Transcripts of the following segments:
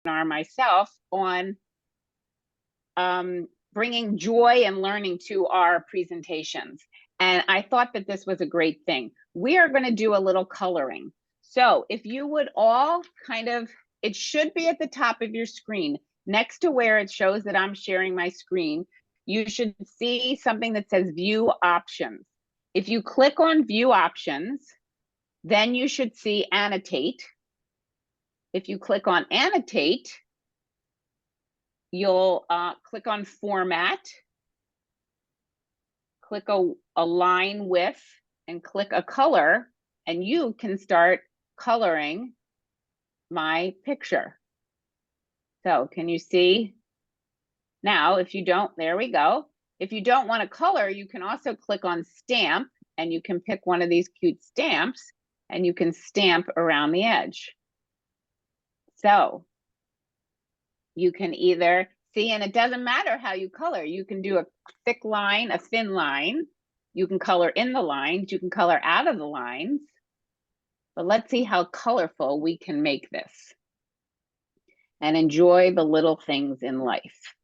myself on bringing joy and learning to our presentations. And I thought that this was a great thing. We are going to do a little coloring. So if you would all it should be at the top of your screen, next to where it shows that I'm sharing my screen, you should see something that says View Options. If you click on View Options, then you should see Annotate. If you click on Annotate, you'll click on Format, click a line with, and click a color, and you can start coloring my picture. So can you see? Now, if you don't, there we go. If you don't want to color, you can also click on Stamp, and you can pick one of these cute stamps, and you can stamp around the edge. So you can either see, and it doesn't matter how you color. You can do a thick line, a thin line. You can color in the lines. You can color out of the lines. But let's see how colorful we can make this. And enjoy the little things in life.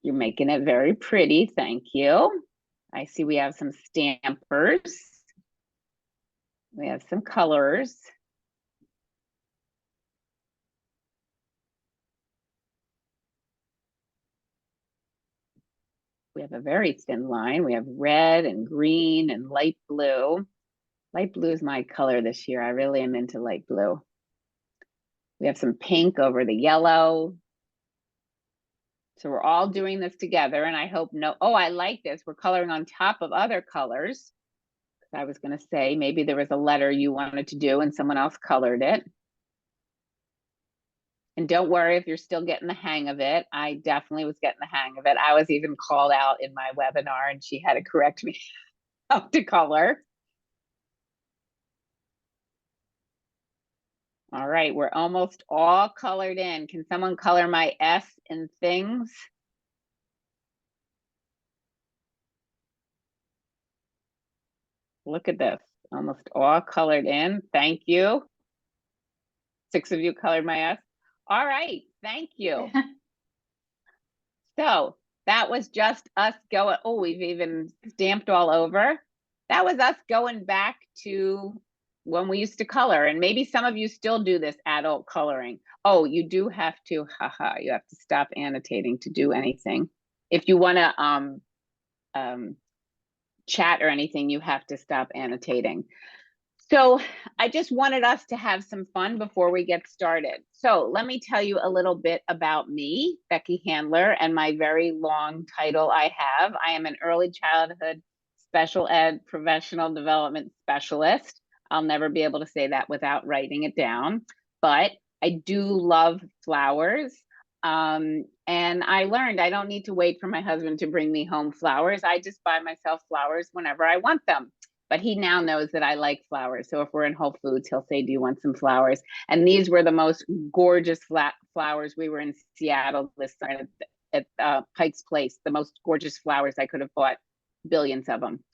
You're making it very pretty, thank you. I see we have some stampers. We have some colors. We have a very thin line. We have red and green and light blue. Light blue is my color this year. I really am into light blue. We have some pink over the yellow. So we're all doing this together, and I hope I like this. We're coloring on top of other colors. I was going to say maybe there was a letter you wanted to do and someone else colored it. And don't worry if you're still getting the hang of it. I definitely was getting the hang of it. I was even called out in my webinar, and she had to correct me how to color. All right, we're almost all colored in. Can someone color my S in things? Look at this, almost all colored in. Thank you. 6 of you colored my S. All right, thank you. So that was just us going, oh, we've even stamped all over. That was us going back to when we used to color. And maybe some of you still do this adult coloring. Oh, you do have to, you have to stop annotating to do anything. If you want to chat or anything, you have to stop annotating. So I just wanted us to have some fun before we get started. So let me tell you a little bit about me, Becky Handler, and my very long title I have. I am an early childhood special ed professional development specialist. I'll never be able to say that without writing it down, but I do love flowers. And I learned I don't need to wait for my husband to bring me home flowers. I just buy myself flowers whenever I want them. But he now knows that I like flowers. So if we're in Whole Foods, he'll say, do you want some flowers? And these were the most gorgeous flowers. We were in Seattle this summer at Pike's Place, the most gorgeous flowers I could have bought, billions of them.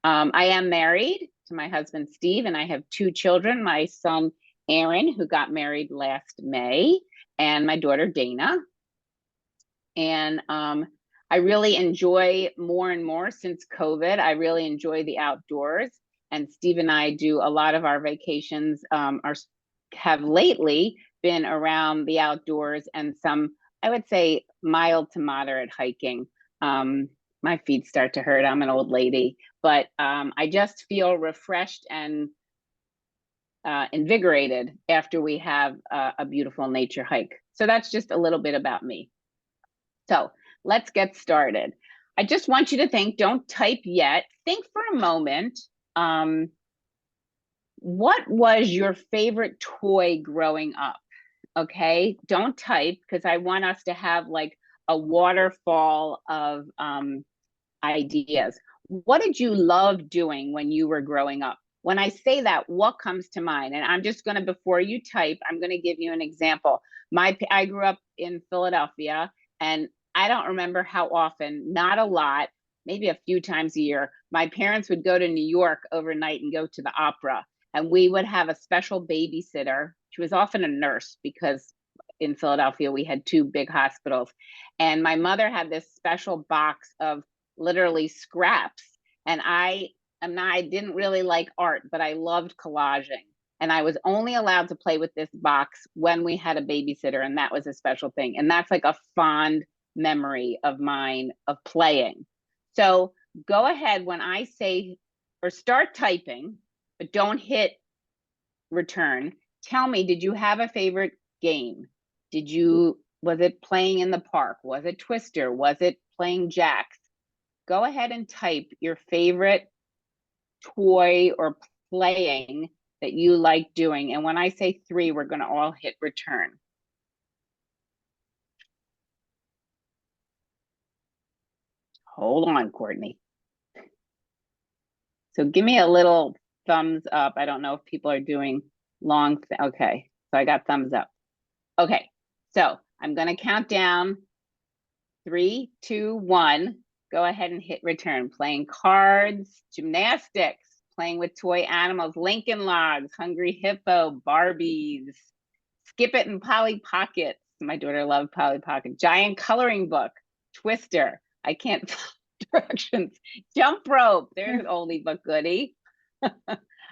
I am married to my husband, Steve, and I have 2 children, my son, Aaron, who got married last May, and my daughter, Dana. And I really enjoy more and more since COVID. I really enjoy the outdoors, and Steve and I do a lot of our vacations have lately been around the outdoors and some, I would say, mild to moderate hiking. My feet start to hurt. I'm an old lady, but I just feel refreshed and invigorated after we have a beautiful nature hike. So that's just a little bit about me. So let's get started. I just want you to think, don't type yet. Think for a moment. What was your favorite toy growing up? Okay, don't type because I want us to have like a waterfall of ideas. What did you love doing when you were growing up? When I say that, what comes to mind? And I'm just gonna, before you type, I'm gonna give you an example. I grew up in Philadelphia, and I don't remember how often, not a lot, maybe a few times a year, my parents would go to New York overnight and go to the opera. And we would have a special babysitter. She was often a nurse because in Philadelphia, we had 2 big hospitals. And my mother had this special box of literally scraps. And I didn't really like art, but I loved collaging. And I was only allowed to play with this box when we had a babysitter, and that was a special thing. And that's like a fond memory of mine of playing. So go ahead when I say, or start typing, but don't hit return. Tell me, did you have a favorite game? Was it playing in the park? Was it Twister? Was it playing jacks? Go ahead and type your favorite toy or playing that you like doing. And when I say 3, we're going to all hit return. Hold on, Courtney. So give me a little thumbs up. I don't know if people are doing long. Okay, so I got thumbs up. Okay, so I'm going to count down 3, 2, 1. Go ahead and hit return. Playing cards, gymnastics, playing with toy animals, Lincoln Logs, Hungry Hippo, Barbies, Skip It and Polly Pockets. My daughter loved Polly Pocket. Giant coloring book, Twister. I can't follow directions. Jump rope. There's an oldie but goodie.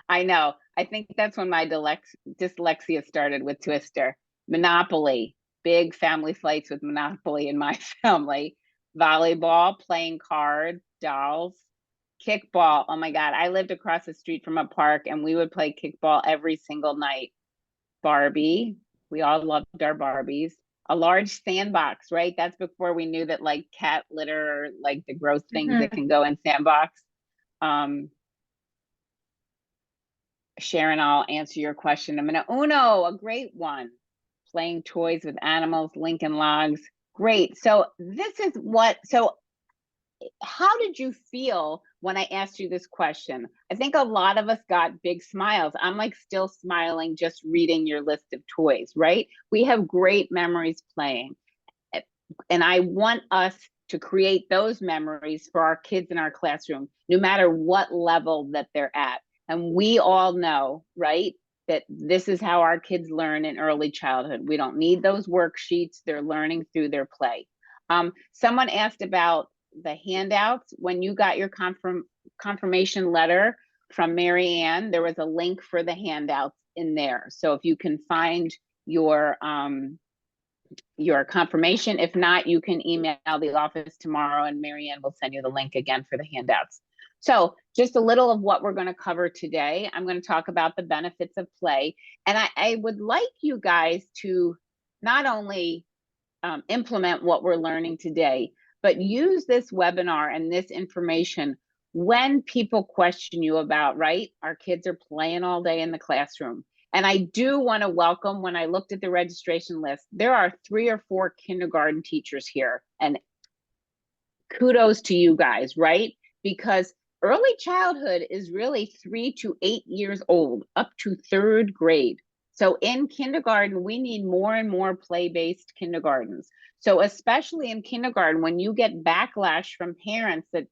I know. I think that's when my dyslexia started with Twister. Monopoly. Big family fights with Monopoly in my family. Volleyball, playing cards, dolls, kickball. Oh my God, I lived across the street from a park and we would play kickball every single night. Barbie, we all loved our Barbies. A large sandbox, right? That's before we knew that like cat litter, or like the gross things that can go in sandbox. Sharon, I'll answer your question in a minute. Uno, a great one. Playing toys with animals, Lincoln Logs. Great. So this is how did you feel when I asked you this question? I think a lot of us got big smiles. I'm like still smiling just reading your list of toys, right? We have great memories playing. And I want us to create those memories for our kids in our classroom, no matter what level that they're at. And we all know, right, that this is how our kids learn in early childhood. We don't need those worksheets. They're learning through their play. Someone asked about the handouts. When you got your confirmation letter from Mary Ann, there was a link for the handouts in there. So if you can find your confirmation, if not, you can email the office tomorrow and Mary Ann will send you the link again for the handouts. So just a little of what we're going to cover today. I'm going to talk about the benefits of play. And I would like you guys to not only implement what we're learning today, but use this webinar and this information when people question you about, right? Our kids are playing all day in the classroom. And I do want to welcome, when I looked at the registration list, there are 3 or 4 kindergarten teachers here. And kudos to you guys, right? Because early childhood is really 3 to 8 years old, up to 3rd grade. So in kindergarten, we need more and more play-based kindergartens. So especially in kindergarten, when you get backlash from parents that,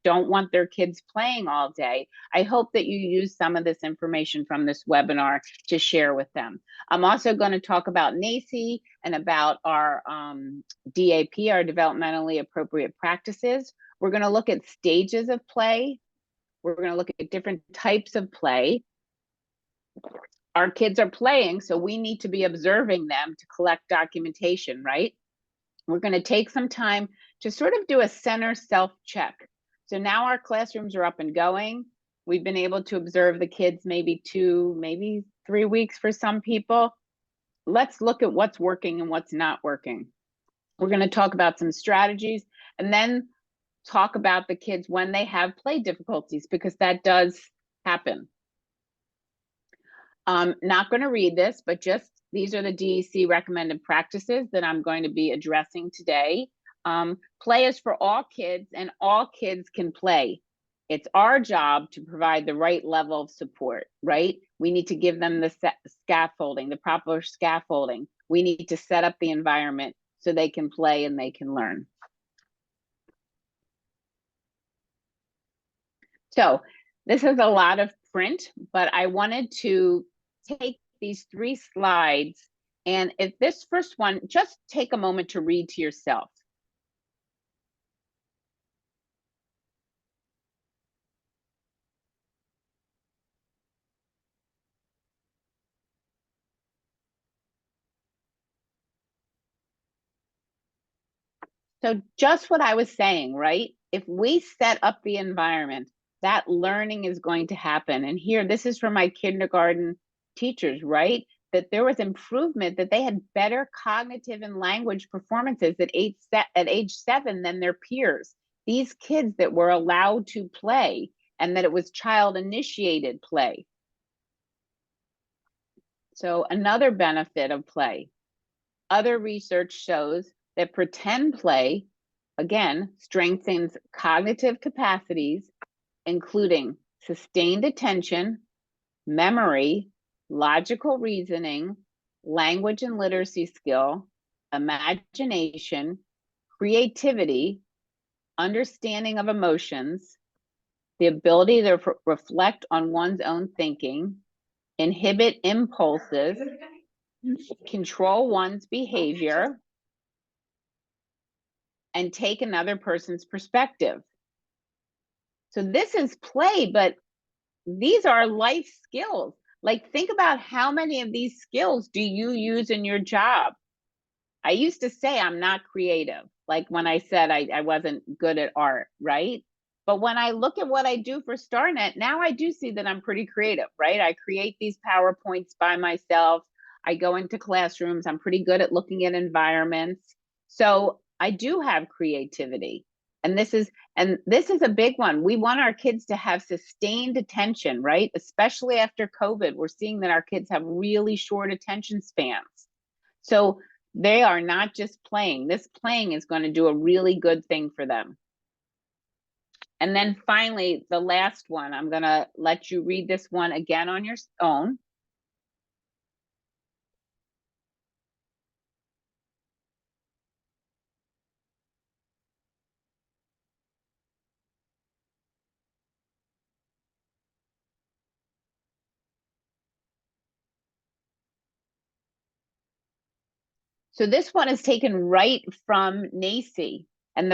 don't want their kids playing all day, I hope that you use some of this information from this webinar to share with them. I'm also going to talk about NAEYC and about our DAP, our developmentally appropriate practices. We're going to look at stages of play. We're going to look at different types of play. Our kids are playing, so we need to be observing them to collect documentation, right? We're going to take some time to sort of do a center self-check. So now our classrooms are up and going. We've been able to observe the kids maybe 2, maybe 3 weeks for some people. Let's look at what's working and what's not working. We're going to talk about some strategies and then talk about the kids when they have play difficulties, because that does happen. Not going to read this, but just these are the DEC recommended practices that I'm going to be addressing today. Play is for all kids and all kids can play. It's our job to provide the right level of support, right? We need to give them the scaffolding, the proper scaffolding. We need to set up the environment so they can play and they can learn. So this is a lot of print, but I wanted to take these 3 slides And if this first one, just take a moment to read to yourself. So just what I was saying, right? If we set up the environment, that learning is going to happen. And here, this is from my kindergarten teachers, right? That there was improvement, that they had better cognitive and language performances at age 7 than their peers. These kids that were allowed to play, and that it was child initiated play. So another benefit of play, other research shows that pretend play, again, strengthens cognitive capacities, including sustained attention, memory, logical reasoning, language and literacy skill, imagination, creativity, understanding of emotions, the ability to reflect on one's own thinking, inhibit impulses, control one's behavior, and take another person's perspective. So this is play, but these are life skills. Like, think about how many of these skills do you use in your job? I used to say I'm not creative, like when I said I wasn't good at art, right? But when I look at what I do for StarNet, now I do see that I'm pretty creative, right? I create these PowerPoints by myself. I go into classrooms. I'm pretty good at looking at environments. So I do have creativity. And this is a big one. We want our kids to have sustained attention, right? Especially after COVID, we're seeing that our kids have really short attention spans. So they are not just playing. This playing is going to do a really good thing for them. And then finally, the last one, I'm going to let you read this one again on your own. So this one is taken right from NAEYC. And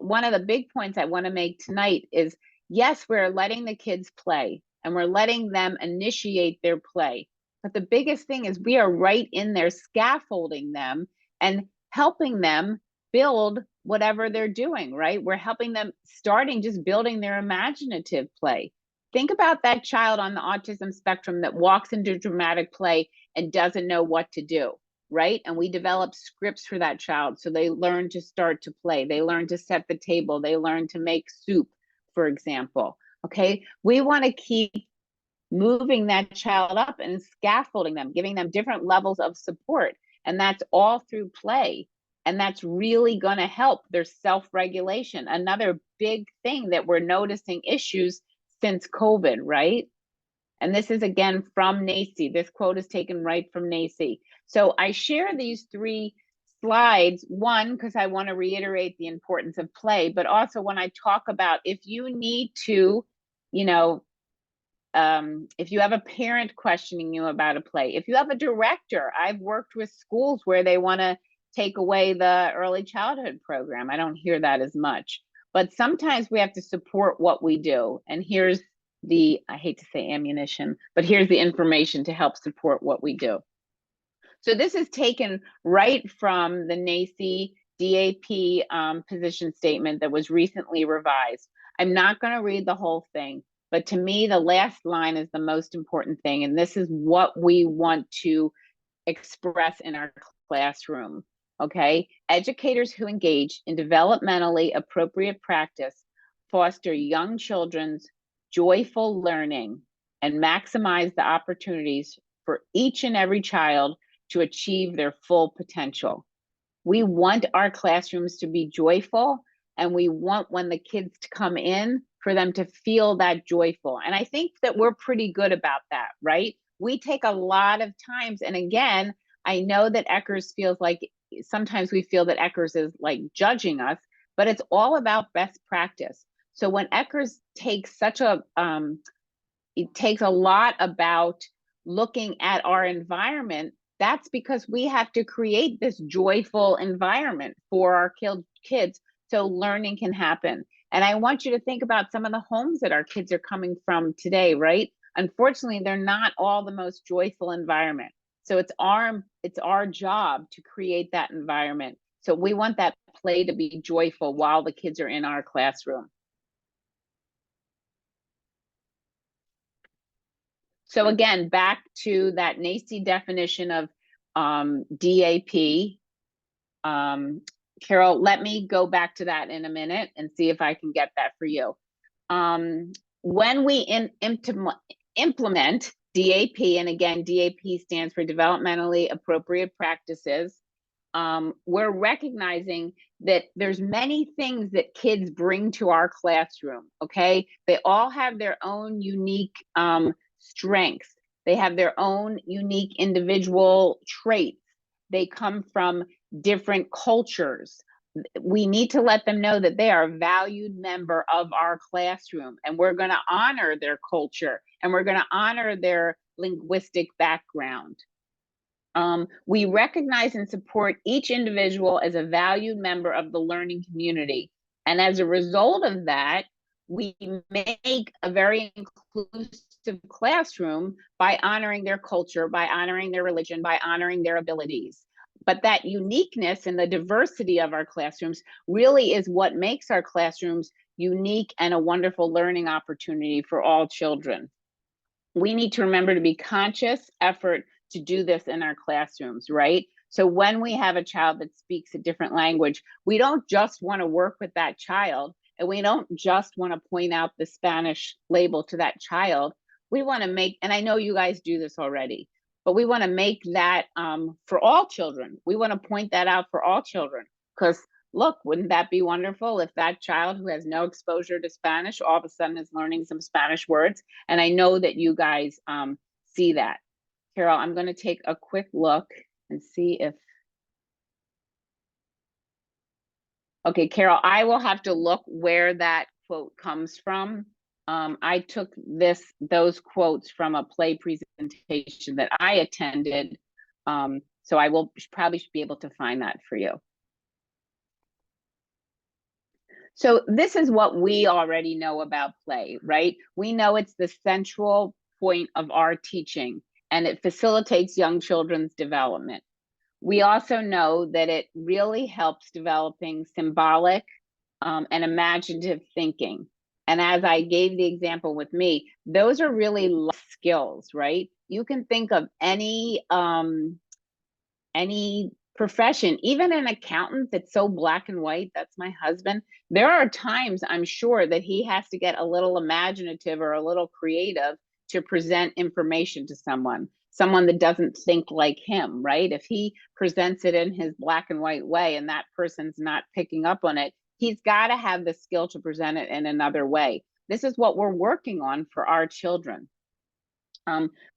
one of the big points I want to make tonight is, yes, we're letting the kids play and we're letting them initiate their play. But the biggest thing is we are right in there scaffolding them and helping them build whatever they're doing, right? We're helping them starting just building their imaginative play. Think about that child on the autism spectrum that walks into dramatic play and doesn't know what to do, right? And we develop scripts for that child. So they learn to start to play. They learn to set the table. They learn to make soup, for example. Okay. We want to keep moving that child up and scaffolding them, giving them different levels of support. And that's all through play. And that's really going to help their self-regulation. Another big thing that we're noticing issues since COVID, right? And this is again from NAEYC. This quote is taken right from NAEYC. So I share these 3 slides, one, because I want to reiterate the importance of play, but also when I talk about if you need to, if you have a parent questioning you about a play, if you have a director, I've worked with schools where they want to take away the early childhood program. I don't hear that as much, but sometimes we have to support what we do. And here's I hate to say ammunition, but here's the information to help support what we do. So this is taken right from the NAEYC DAP position statement that was recently revised. I'm not going to read the whole thing, but to me, the last line is the most important thing. And this is what we want to express in our classroom. Okay. Educators who engage in developmentally appropriate practice foster young children's joyful learning and maximize the opportunities for each and every child to achieve their full potential. We want our classrooms to be joyful, and we want when the kids come in for them to feel that joyful. And I think that we're pretty good about that, right? We take a lot of times, and again, I know that Eckers feels like sometimes we feel that Eckers is like judging us, but it's all about best practice. So when Eckers takes it takes a lot about looking at our environment That's because we have to create this joyful environment for our kids so learning can happen. And I want you to think about some of the homes that our kids are coming from today, right? Unfortunately, they're not all the most joyful environment. So it's our job to create that environment. So we want that play to be joyful while the kids are in our classroom. So again, back to that NAEYC definition of DAP. Carol, let me go back to that in a minute and see if I can get that for you. When we implement DAP, and again, DAP stands for developmentally appropriate practices, we're recognizing that there's many things that kids bring to our classroom, okay? They all have their own unique strengths. They have their own unique individual traits. They come from different cultures. We need to let them know that they are a valued member of our classroom, and we're going to honor their culture, and we're going to honor their linguistic background. We recognize and support each individual as a valued member of the learning community. And as a result of that, we make a very inclusive classroom by honoring their culture, by honoring their religion, by honoring their abilities. But that uniqueness and the diversity of our classrooms really is what makes our classrooms unique and a wonderful learning opportunity for all children. We need to remember to be conscious effort to do this in our classrooms, right? So when we have a child that speaks a different language, we don't just want to work with that child, and we don't just want to point out the Spanish label to that child. We want to make, and I know you guys do this already, but we want to make that for all children. We want to point that out for all children, because look, wouldn't that be wonderful if that child who has no exposure to Spanish all of a sudden is learning some Spanish words? And I know that you guys see that. Carol, I'm going to take a quick look and see if. Okay, Carol, I will have to look where that quote comes from. I took those quotes from a play presentation that I attended. So I will probably should be able to find that for you. So this is what we already know about play, right? We know it's the central point of our teaching, and it facilitates young children's development. We also know that it really helps developing symbolic and imaginative thinking. And as I gave the example with me, those are really life skills, right? You can think of any profession, even an accountant that's so black and white. That's my husband. There are times I'm sure that he has to get a little imaginative or a little creative to present information to someone that doesn't think like him, right? If he presents it in his black and white way and that person's not picking up on it, he's got to have the skill to present it in another way. This is what we're working on for our children.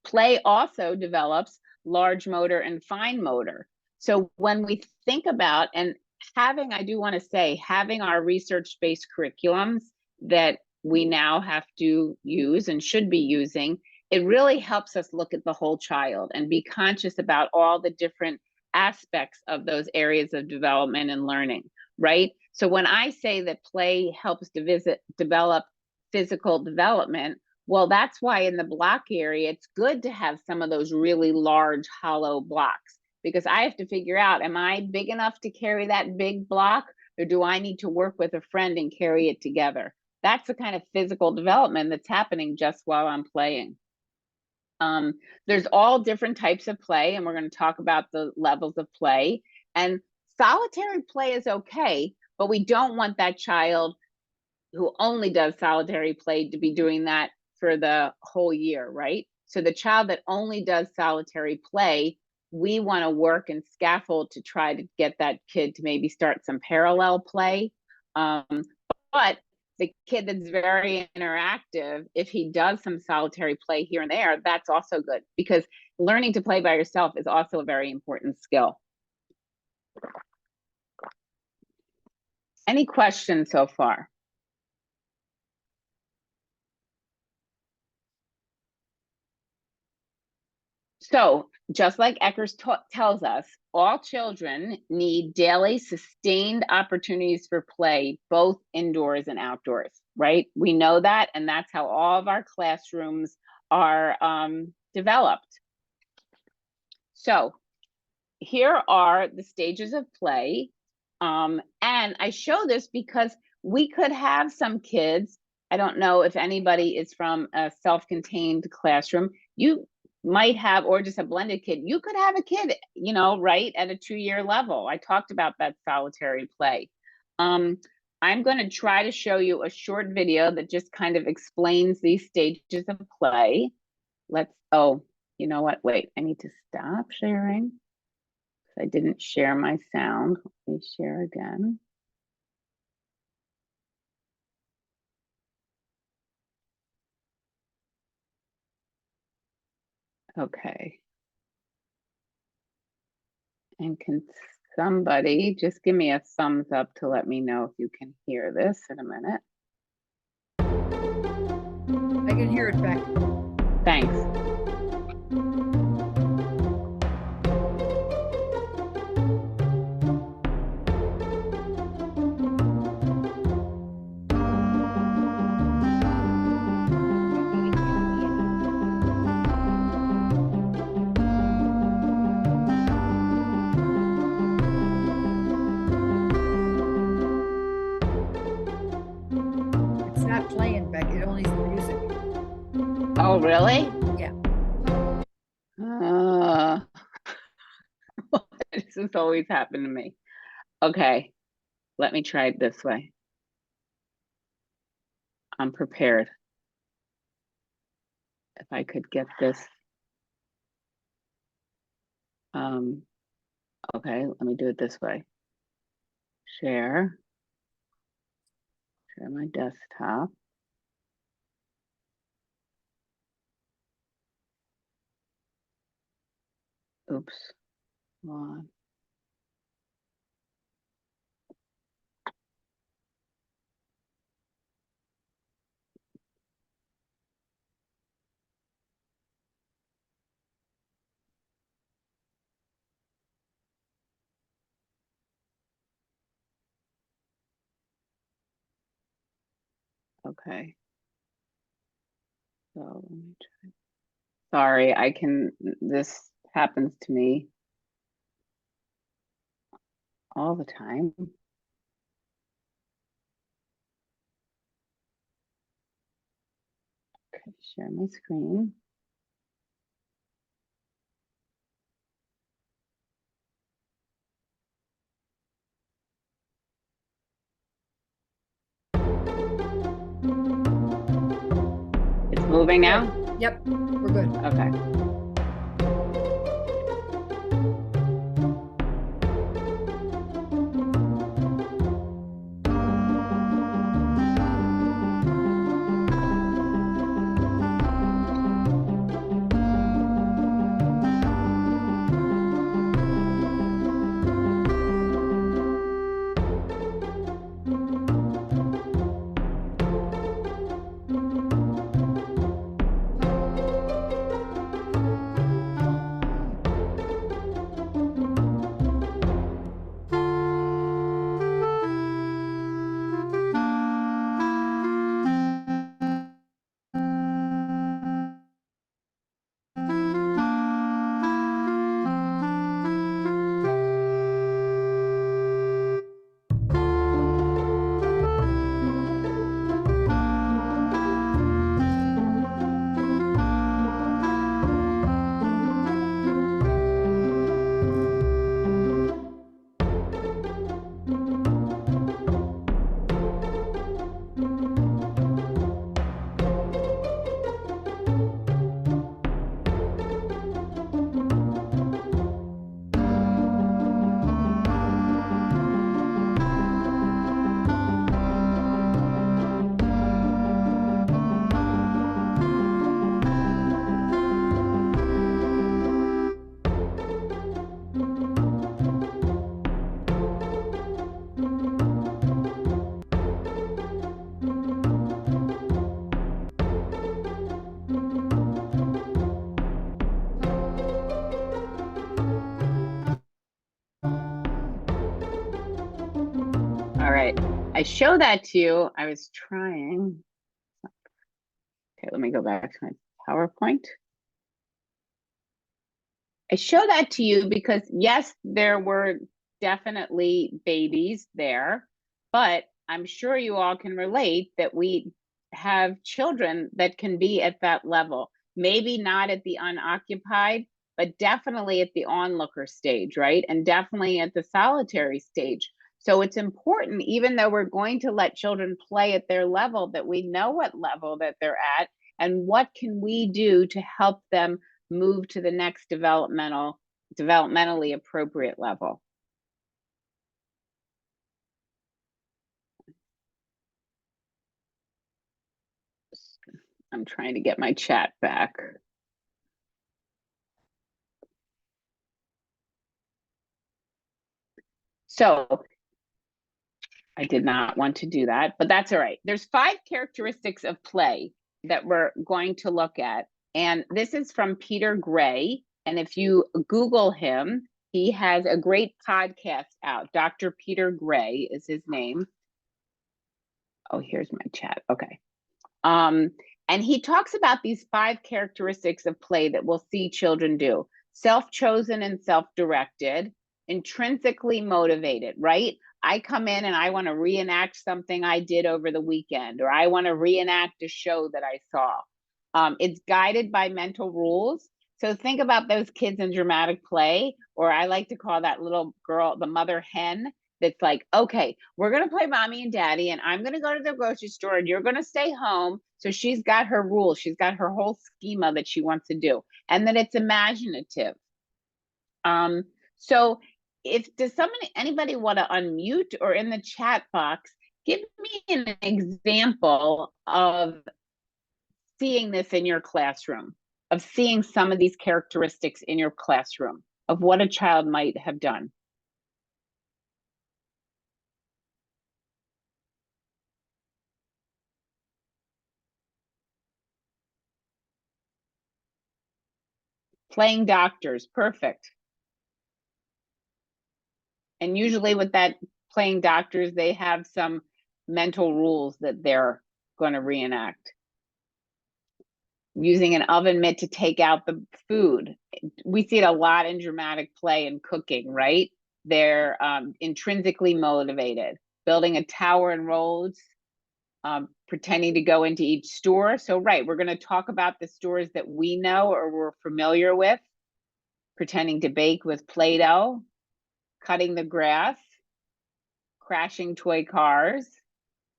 Play also develops large motor and fine motor. So when we think about, and I do want to say, having our research-based curriculums that we now have to use and should be using, it really helps us look at the whole child and be conscious about all the different aspects of those areas of development and learning, right? So when I say that play helps develop physical development, well, that's why in the block area, it's good to have some of those really large hollow blocks, because I have to figure out, am I big enough to carry that big block, or do I need to work with a friend and carry it together? That's the kind of physical development that's happening just while I'm playing. There's all different types of play, and we're going to talk about the levels of play. And solitary play is okay, but we don't want that child who only does solitary play to be doing that for the whole year, right? So the child that only does solitary play, we want to work and scaffold to try to get that kid to maybe start some parallel play. But the kid that's very interactive, if he does some solitary play here and there, that's also good, because learning to play by yourself is also a very important skill. Any questions so far? So just like Eckers tells us, all children need daily sustained opportunities for play, both indoors and outdoors, right? We know that, and that's how all of our classrooms are developed. So here are the stages of play. And I show this because we could have some kids, I don't know if anybody is from a self-contained classroom, you might have, or just a blended kid, you could have a kid, you know, right at a 2-year level. I talked about that solitary play. I'm going to try to show you a short video that just kind of explains these stages of play. Oh, you know what? Wait, I need to stop sharing. I didn't share my sound. Let me share again. Okay. And can somebody just give me a thumbs up to let me know if you can hear this in a minute? I can hear it back. Thanks. It's not playing back. It only is the music. Oh, really? Yeah. This has always happened to me. Okay, let me try it this way. I'm prepared. If I could get this. Okay, let me do it this way. Share my desktop. Oops, hold on. Okay. So let me try. Sorry, this happens to me all the time. Okay, share my screen. It's moving now? Yep, we're good. Okay. All right, I show that to you. I was trying. Okay, let me go back to my PowerPoint. I show that to you because yes, there were definitely babies there, but I'm sure you all can relate that we have children that can be at that level. Maybe not at the unoccupied, but definitely at the onlooker stage, right? And definitely at the solitary stage. So it's important, even though we're going to let children play at their level, that we know what level that they're at and what can we do to help them move to the next developmentally appropriate level. I'm trying to get my chat back. So I did not want to do that, but that's all right. There's 5 characteristics of play that we're going to look at. And this is from Peter Gray. And if you Google him, he has a great podcast out. Dr. Peter Gray is his name. Oh, here's my chat. Okay. And he talks about these 5 characteristics of play that we'll see children do. Self-chosen and self-directed, intrinsically motivated, right? I come in and I want to reenact something I did over the weekend, or I want to reenact a show that I saw. It's guided by mental rules. So think about those kids in dramatic play, or I like to call that little girl, the mother hen, that's like, okay, we're going to play mommy and daddy, and I'm going to go to the grocery store, and you're going to stay home. So she's got her rules. She's got her whole schema that she wants to do, and that it's imaginative. So does anybody want to unmute, or in the chat box, give me an example of seeing this in your classroom, of seeing some of these characteristics in your classroom, of what a child might have done. Playing doctors, perfect. And usually with that playing doctors, they have some mental rules that they're going to reenact. Using an oven mitt to take out the food. We see it a lot in dramatic play and cooking, right? They're intrinsically motivated. Building a tower in Rhodes, pretending to go into each store. So, right, we're going to talk about the stores that we know or we're familiar with. Pretending to bake with Play-Doh, cutting the grass, crashing toy cars,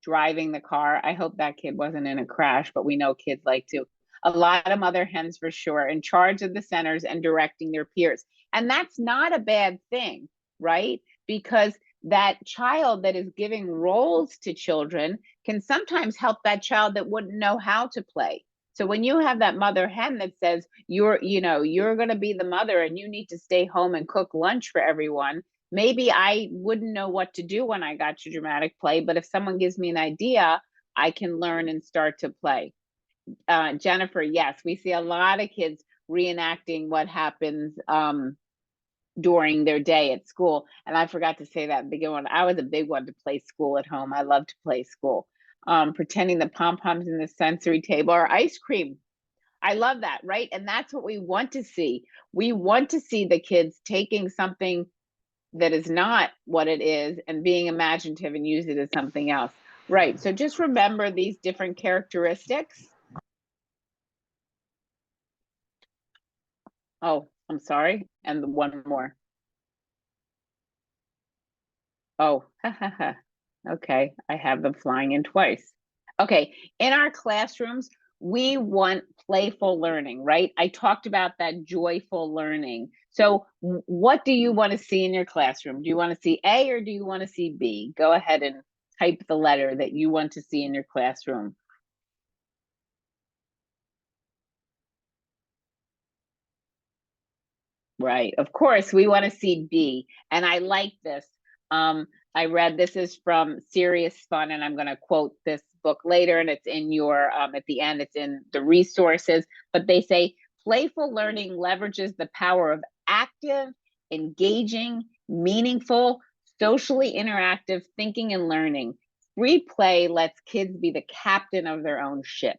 driving the car. I hope that kid wasn't in a crash, but we know kids like to. A lot of mother hens for sure, in charge of the centers and directing their peers. And that's not a bad thing, right? Because that child that is giving roles to children can sometimes help that child that wouldn't know how to play. So when you have that mother hen that says, you're going to be the mother and you need to stay home and cook lunch for everyone, maybe I wouldn't know what to do when I got to dramatic play, but if someone gives me an idea, I can learn and start to play. Jennifer, yes, we see a lot of kids reenacting what happens during their day at school. And I forgot to say that big one. I was a big one to play school at home. I love to play school. Pretending the pom-poms in the sensory table or ice cream. I love that, right? And that's what we want to see. We want to see the kids taking something that is not what it is and being imaginative and use it as something else. Right, so just remember these different characteristics. Oh, I'm sorry, and one more. Oh, okay, I have them flying in twice. Okay, in our classrooms, we want playful learning, right? I talked about that joyful learning. So what do you want to see in your classroom? Do you want to see A or do you want to see B? Go ahead and type the letter that you want to see in your classroom. Right, of course, we want to see B. And I like this. I read, this is from Serious Fun, and I'm going to quote this book later, and it's in your, at the end, it's in the resources. But they say, playful learning leverages the power of active, engaging, meaningful, socially interactive thinking and learning. Free play lets kids be the captain of their own ship,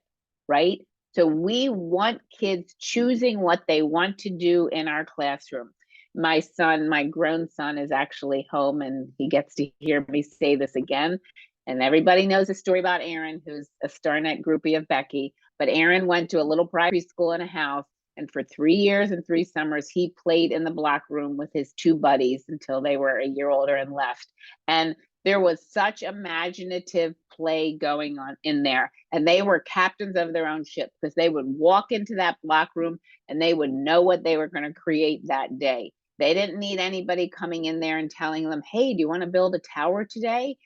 right? So we want kids choosing what they want to do in our classroom. My son, my grown son, is actually home and he gets to hear me say this again. And everybody knows the story about Aaron, who's a StarNet groupie of Becky. But Aaron went to a little private school in a house. And for 3 years and 3 summers, he played in the block room with his 2 buddies until they were a year older and left. And there was such imaginative play going on in there. And they were captains of their own ship because they would walk into that block room and they would know what they were going to create that day. They didn't need anybody coming in there and telling them, hey, do you want to build a tower today?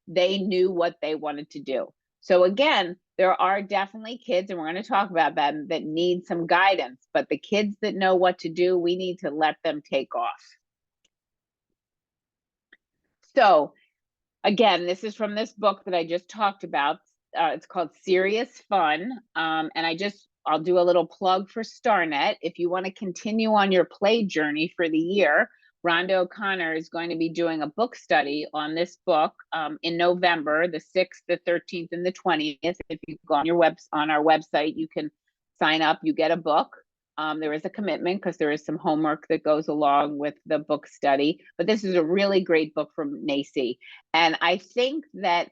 They knew what they wanted to do. So again, there are definitely kids, and we're going to talk about them, that need some guidance. But the kids that know what to do, we need to let them take off. So again, this is from this book that I just talked about. It's called Serious Fun. And I'll do a little plug for StarNet. If you want to continue on your play journey for the year, Rhonda O'Connor is going to be doing a book study on this book in November, the 6th, the 13th, and the 20th. If you go on our website, you can sign up, you get a book. There is a commitment because there is some homework that goes along with the book study, but this is a really great book from NAEYC. And I think that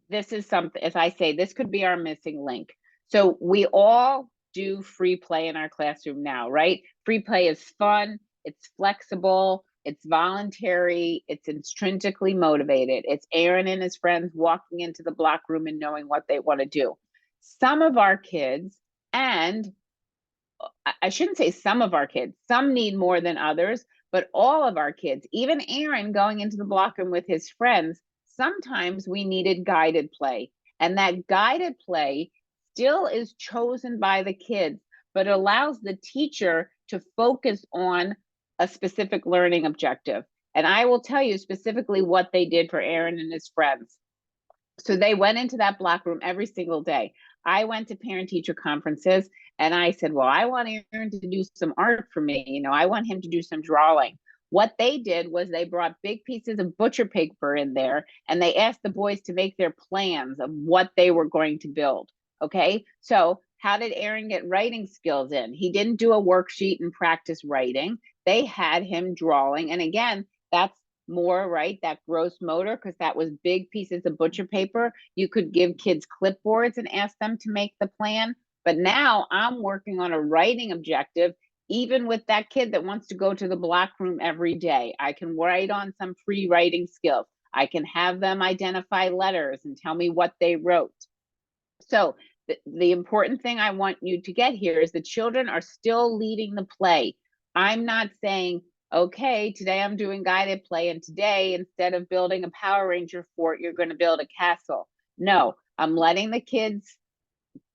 this is something, as I say, this could be our missing link. So we all do free play in our classroom now, right? Free play is fun, it's flexible, it's voluntary, it's intrinsically motivated. It's Aaron and his friends walking into the block room and knowing what they want to do. Some of our kids, and I shouldn't say some of our kids, some need more than others, but all of our kids, even Aaron going into the block room with his friends, sometimes we needed guided play. And that guided play still is chosen by the kids, but allows the teacher to focus on a specific learning objective. And I will tell you specifically what they did for Aaron and his friends. So they went into that block room every single day. I went to parent teacher conferences and I said, well, I want Aaron to do some art for me. You know, I want him to do some drawing. What they did was they brought big pieces of butcher paper in there and they asked the boys to make their plans of what they were going to build. Okay, so how did Aaron get writing skills in? He didn't do a worksheet and practice writing. They had him drawing. And again, that's more, right? That gross motor, because that was big pieces of butcher paper. You could give kids clipboards and ask them to make the plan. But now I'm working on a writing objective, even with that kid that wants to go to the block room every day. I can write on some free writing skills. I can have them identify letters and tell me what they wrote. So the important thing I want you to get here is the children are still leading the play. I'm not saying, okay, today I'm doing guided play, and today, instead of building a Power Ranger fort, you're going to build a castle. No, I'm letting the kids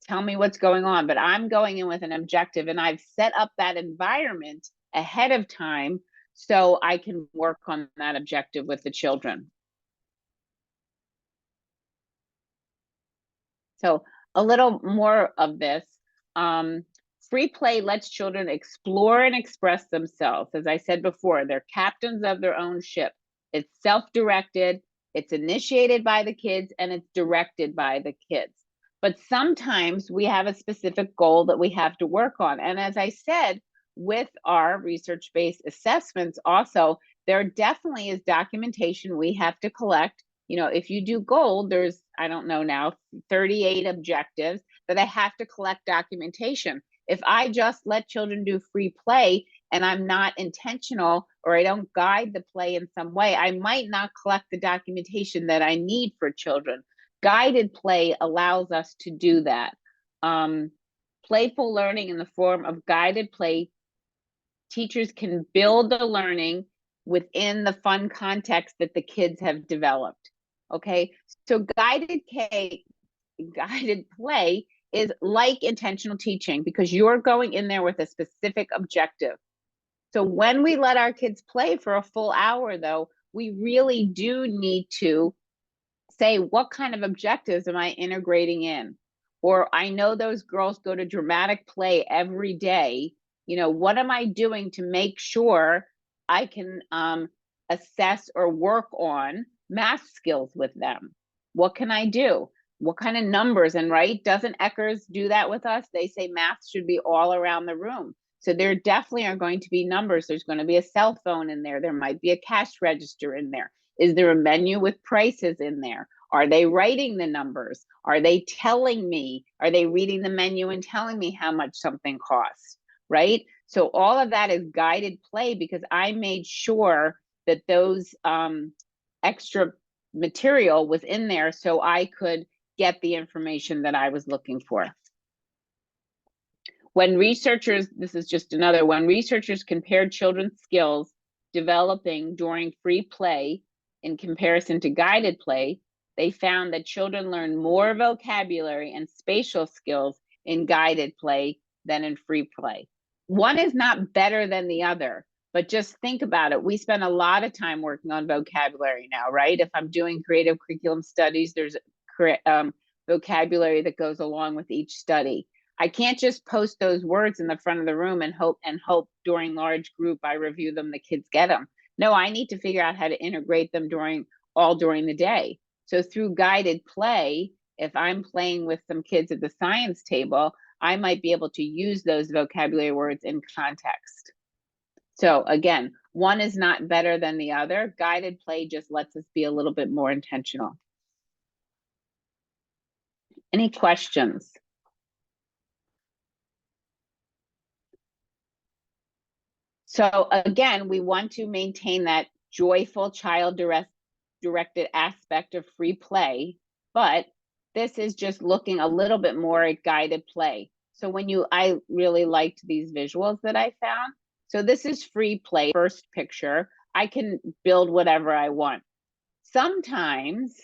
tell me what's going on, but I'm going in with an objective, and I've set up that environment ahead of time so I can work on that objective with the children. So a little more of this. Free play lets children explore and express themselves. As I said before, they're captains of their own ship. It's self-directed, it's initiated by the kids, and it's directed by the kids. But sometimes we have a specific goal that we have to work on. And as I said, with our research-based assessments also, there definitely is documentation we have to collect. You know, if you do gold, there's, I don't know now, 38 objectives that I have to collect documentation. If I just let children do free play and I'm not intentional, or I don't guide the play in some way, I might not collect the documentation that I need for children. Guided play allows us to do that. Playful learning in the form of guided play, teachers can build the learning within the fun context that the kids have developed. Okay, so guided play is like intentional teaching because you're going in there with a specific objective. So when we let our kids play for a full hour, though, we really do need to say, what kind of objectives am I integrating in? Or I know those girls go to dramatic play every day. You know, what am I doing to make sure I can assess or work on math skills with them? What can I do? What kind of numbers? And right, doesn't Eckers do that with us? They say math should be all around the room. So there definitely are going to be numbers. There's going to be a cell phone in there. There might be a cash register in there. Is there a menu with prices in there? Are they writing the numbers? Are they telling me? Are they reading the menu and telling me how much something costs? Right? So all of that is guided play because I made sure that those extra material was in there so I could get the information that I was looking for. When researchers, this is just another, when researchers compared children's skills developing during free play in comparison to guided play, they found that children learn more vocabulary and spatial skills in guided play than in free play. One is not better than the other, but just think about it. We spend a lot of time working on vocabulary now, right? If I'm doing creative curriculum studies, there's vocabulary that goes along with each study. I can't just post those words in the front of the room and hope during large group I review them, the kids get them. No, I need to figure out how to integrate them during the day. So through guided play, if I'm playing with some kids at the science table, I might be able to use those vocabulary words in context. So again, one is not better than the other. Guided play just lets us be a little bit more intentional. Any questions? So again, we want to maintain that joyful child-directed aspect of free play, but this is just looking a little bit more at guided play. So I really liked these visuals that I found. So this is free play, first picture. I can build whatever I want. Sometimes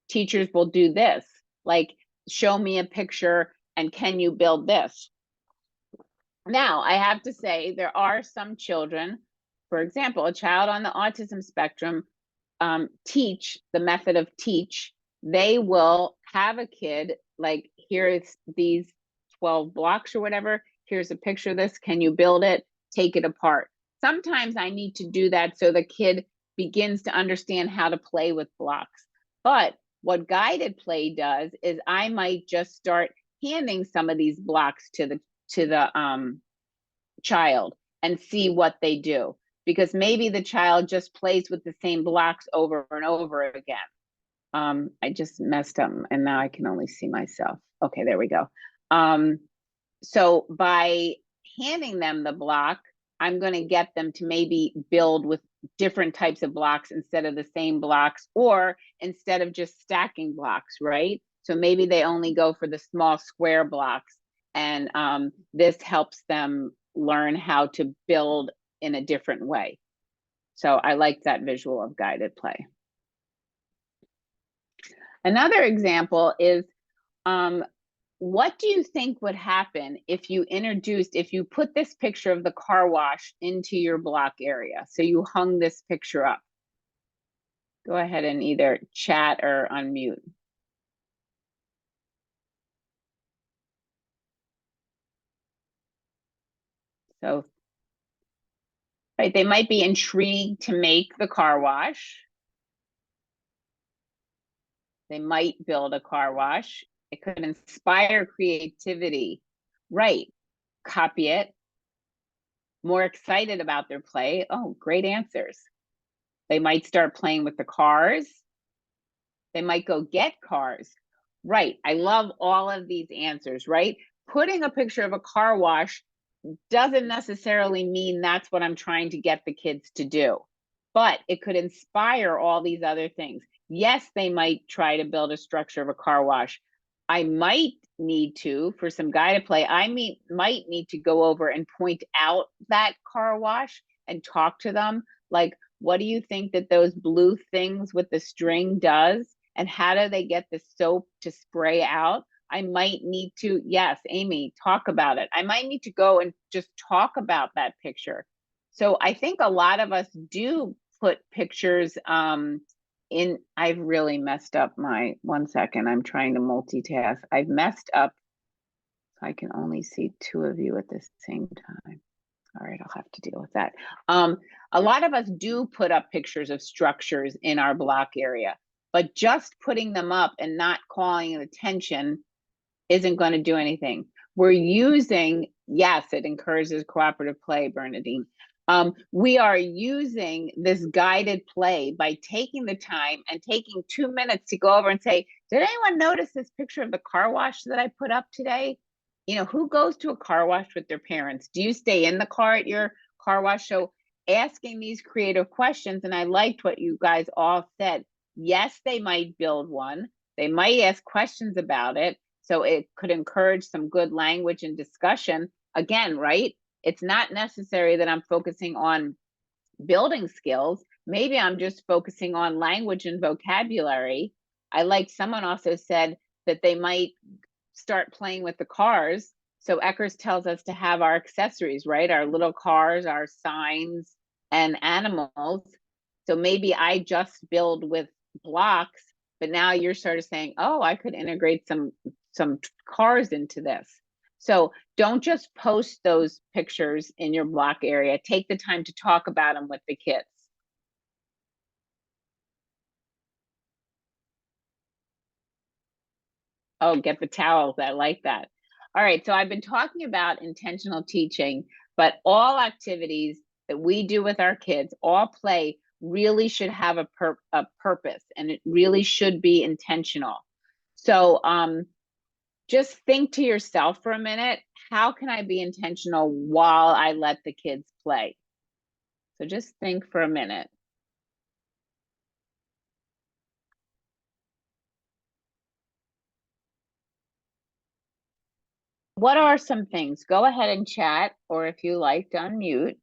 teachers will do this, like show me a picture and can you build this? Now, I have to say, there are some children, for example, a child on the autism spectrum, teach the method of teach. They will have a kid like, here's these 12 blocks or whatever. Here's a picture of this. Can you build it? Take it apart. Sometimes I need to do that so the kid begins to understand how to play with blocks. But what guided play does is I might just start handing some of these blocks to the child and see what they do, because maybe the child just plays with the same blocks over and over again. I just messed up and now I can only see myself. Okay, there we go. So by handing them the block, I'm going to get them to maybe build with different types of blocks instead of the same blocks, or instead of just stacking blocks, right? So maybe they only go for the small square blocks, and this helps them learn how to build in a different way. So I like that visual of guided play. Another example is, what do you think would happen if you put this picture of the car wash into your block area? So you hung this picture up. Go ahead and either chat or unmute. So, right, they might be intrigued to make the car wash. They might build a car wash. It could inspire creativity. Right, copy it. More excited about their play. Oh, great answers. They might start playing with the cars. They might go get cars. Right, I love all of these answers, right? Putting a picture of a car wash doesn't necessarily mean that's what I'm trying to get the kids to do, but it could inspire all these other things. Yes, they might try to build a structure of a car wash. I might need to, for some guided play, might need to go over and point out that car wash and talk to them. Like, what do you think that those blue things with the string does? And how do they get the soap to spray out? I might need to, yes, Amy, talk about it. I might need to go and just talk about that picture. So I think a lot of us do put pictures in. I've really messed up one second. I'm trying to multitask. I've messed up. So I can only see two of you at the same time. All right, I'll have to deal with that. A lot of us do put up pictures of structures in our block area, but just putting them up and not calling attention isn't going to do anything. We're using, yes, it encourages cooperative play, Bernadine. We are using this guided play by taking the time and taking 2 minutes to go over and say, did anyone notice this picture of the car wash that I put up today? You know, who goes to a car wash with their parents? Do you stay in the car at your car wash? So asking these creative questions, and I liked what you guys all said. Yes, they might build one. They might ask questions about it. So it could encourage some good language and discussion. Again, right? It's not necessary that I'm focusing on building skills. Maybe I'm just focusing on language and vocabulary. I like someone also said that they might start playing with the cars. So Eckers tells us to have our accessories, right? Our little cars, our signs and animals. So maybe I just build with blocks, but now you're sort of saying, oh, I could integrate some cars into this. So don't just post those pictures in your block area. Take the time to talk about them with the kids. Oh, get the towels. I like that. All right, so I've been talking about intentional teaching, but all activities that we do with our kids, all play, really should have a purpose, and it really should be intentional. So just think to yourself for a minute, how can I be intentional while I let the kids play? So just think for a minute. What are some things? Go ahead and chat, or if you like to unmute.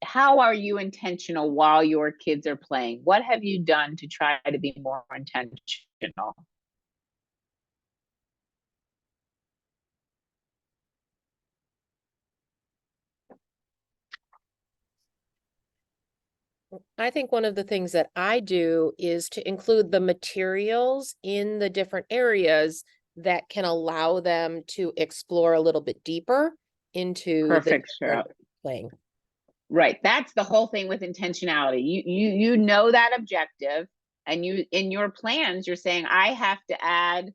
How are you intentional while your kids are playing? What have you done to try to be more intentional? I think one of the things that I do is to include the materials in the different areas that can allow them to explore a little bit deeper into Perfect, the Cheryl. playing. Right. That's the whole thing with intentionality. You know that objective, and you in your plans, you're saying, I have to add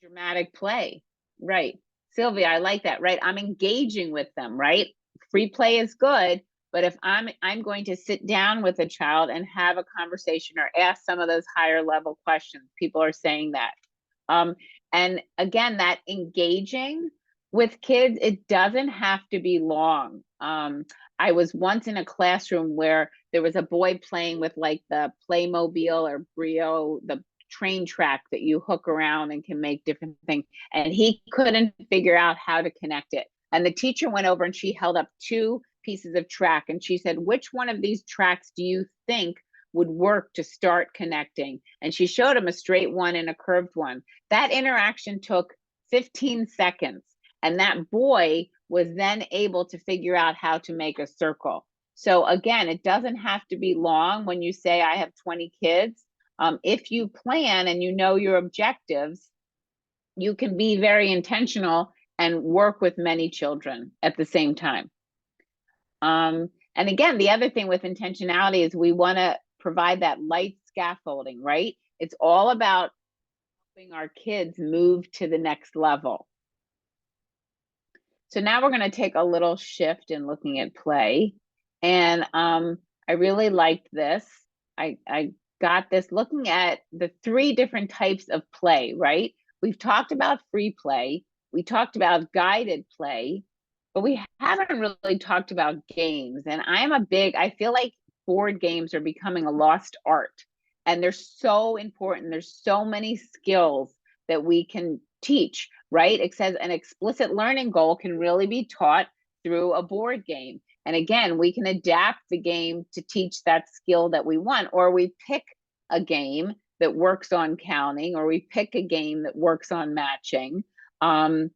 dramatic play. Right. Sylvia, I like that. Right. I'm engaging with them, right? Free play is good, but if I'm going to sit down with a child and have a conversation or ask some of those higher level questions, people are saying that. And again, that engaging with kids, it doesn't have to be long. I was once in a classroom where there was a boy playing with like the Playmobil or Brio, the train track that you hook around and can make different things. And he couldn't figure out how to connect it. And the teacher went over and she held up 2 pieces of track and she said, which one of these tracks do you think would work to start connecting? And she showed him a straight one and a curved one. That interaction took 15 seconds. And that boy was then able to figure out how to make a circle. So again, it doesn't have to be long when you say I have 20 kids. If you plan and you know your objectives, you can be very intentional and work with many children at the same time. And again, the other thing with intentionality is we want to provide that light scaffolding, right? It's all about helping our kids move to the next level. So now we're going to take a little shift in looking at play. And I really liked this. I got this looking at the 3 different types of play, right? We've talked about free play. We talked about guided play, but we haven't really talked about games. And I feel like board games are becoming a lost art. And they're so important. There's so many skills that we can teach, right? It says an explicit learning goal can really be taught through a board game. And again, we can adapt the game to teach that skill that we want, or we pick a game that works on counting, or we pick a game that works on matching. And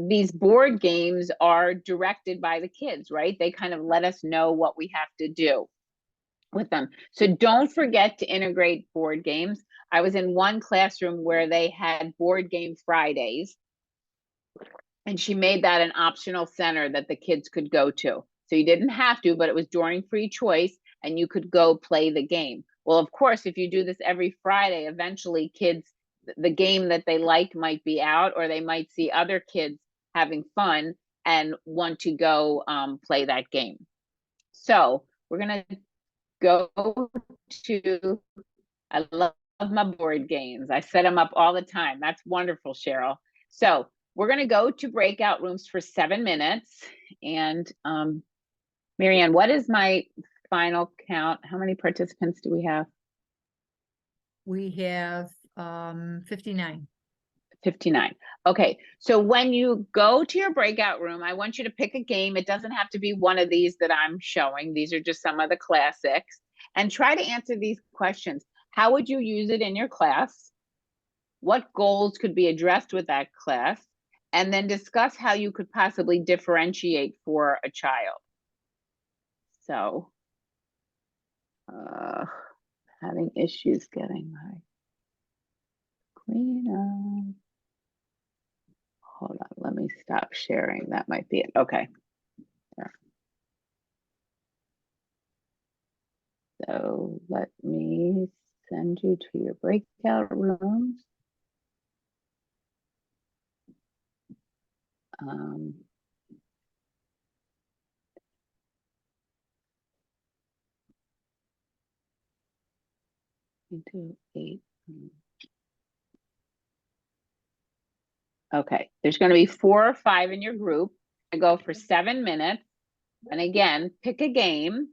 these board games are directed by the kids, right? They kind of let us know what we have to do with them. So don't forget to integrate board games. I was in one classroom where they had board game Fridays. And she made that an optional center that the kids could go to. So you didn't have to, but it was during free choice and you could go play the game. Well, of course, if you do this every Friday, eventually kids, the game that they like might be out, or they might see other kids having fun and want to go play that game. So we're gonna go to, I love my board games. I set them up all the time. That's wonderful, Cheryl. So we're gonna go to breakout rooms for 7 minutes. And Marianne, what is my final count? How many participants do we have? We have 59. 59. Okay, so when you go to your breakout room, I want you to pick a game. It doesn't have to be one of these that I'm showing. These are just some of the classics. And try to answer these questions. How would you use it in your class? What goals could be addressed with that class? And then discuss how you could possibly differentiate for a child. So, having issues getting my clean up. Hold on, let me stop sharing. That might be it. Okay. There. So let me send you to your breakout rooms. Into 8. Okay, there's going to be 4 or 5 in your group. I go for 7 minutes. And again, pick a game.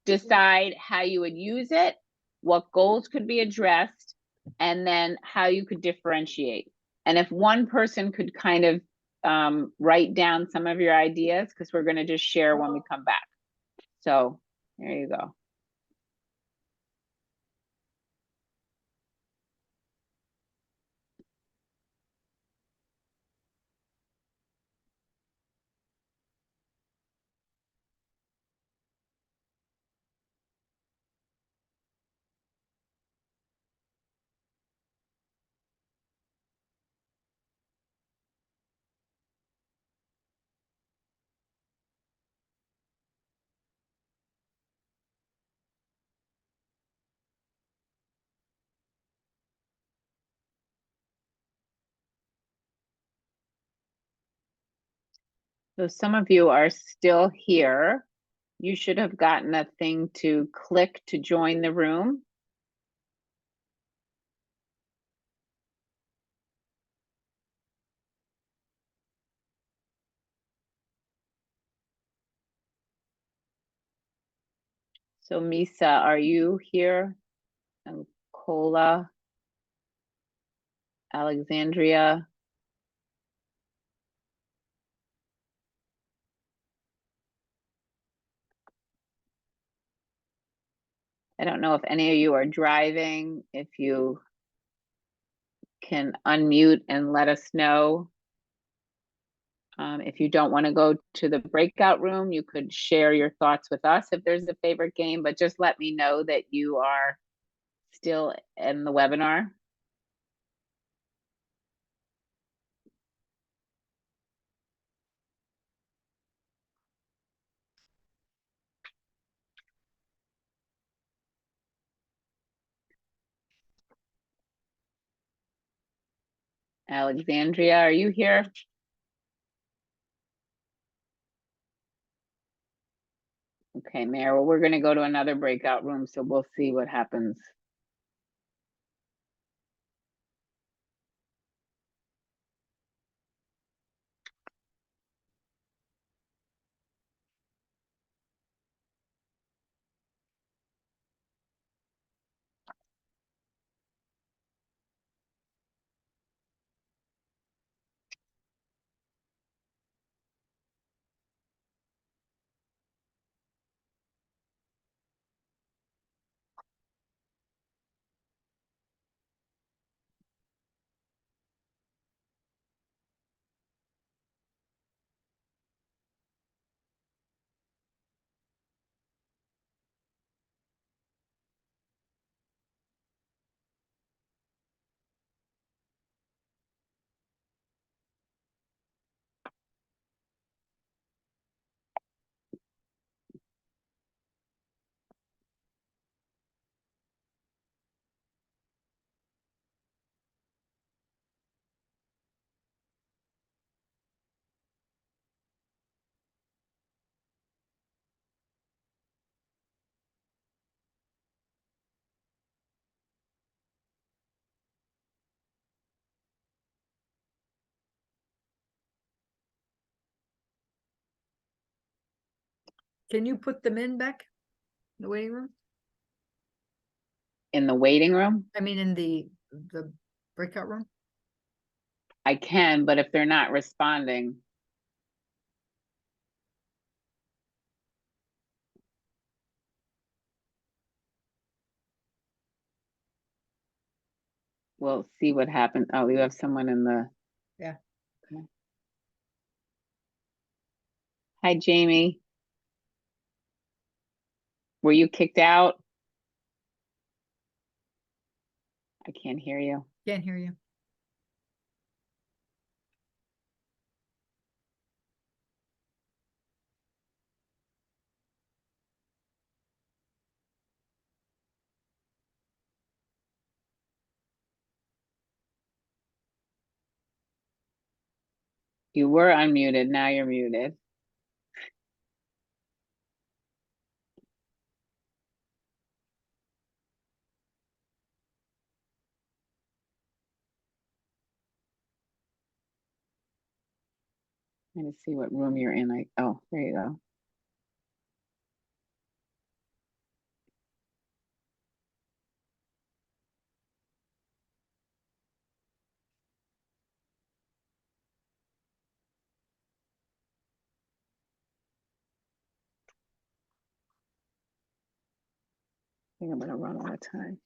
Decide how you would use it, what goals could be addressed, and then how you could differentiate. And if one person could kind of write down some of your ideas, because we're going to just share when we come back. So there you go. So some of you are still here. You should have gotten a thing to click to join the room. So Misa, are you here? And Cola, Alexandria. I don't know if any of you are driving, if you can unmute and let us know. If you don't want to go to the breakout room, you could share your thoughts with us if there's a favorite game, but just let me know that you are still in the webinar. Alexandria, are you here? Okay, Mayor, well, we're gonna go to another breakout room, so we'll see what happens. Can you put them in, Beck? The waiting room? In the waiting room, I mean, in the breakout room? I can, but if they're not responding. We'll see what happens. Oh, you have someone in the. Yeah. Okay. Hi, Jamie. Were you kicked out? I can't hear you. Can't hear you. You were unmuted, now you're muted. Let me see what room you're in. Oh, there you go. I think I'm gonna run out of time.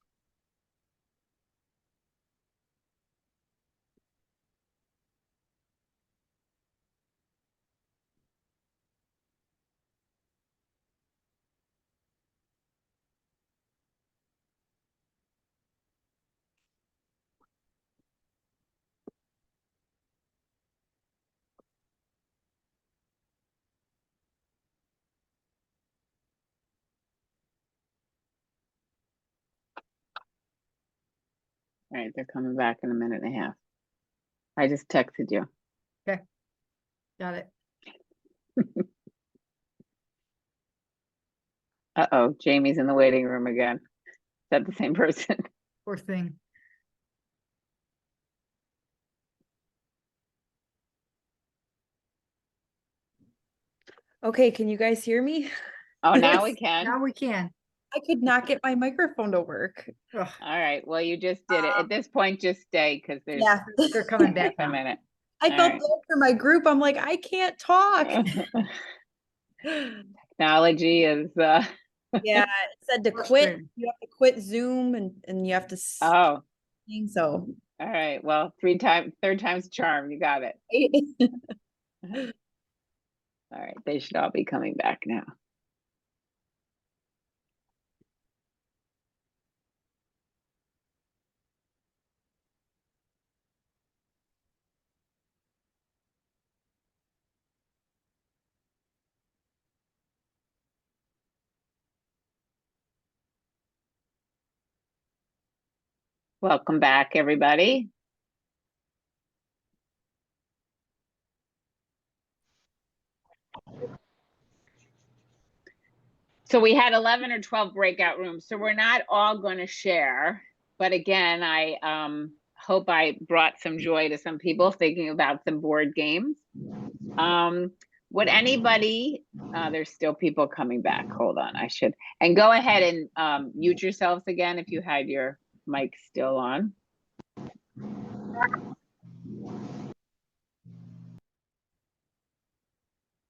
All right, they're coming back in a minute and a half. I just texted you. Got it. Uh-oh, Jamie's in the waiting room again. Is that the same person? Poor thing. Okay, can you guys hear me? Oh, now we Yes, can. Now we can. I could not get my microphone to work. Ugh, All right, well, you just did it. At this point, just stay because there's Yeah, they're coming back a now. minute. I All felt right. bad for my group. I'm like, I can't talk. Technology is, Yeah, it said to quit. Frustrating. You have to quit Zoom and you have to oh, so. all right. Well, third time's a charm. You got it. All right, they should all be coming back now. Welcome back, everybody. So we had 11 or 12 breakout rooms, so we're not all going to share. But again, I hope I brought some joy to some people thinking about some board games. Would anybody, there's still people coming back. Hold on, and go ahead and mute yourselves again if you had your mic still on.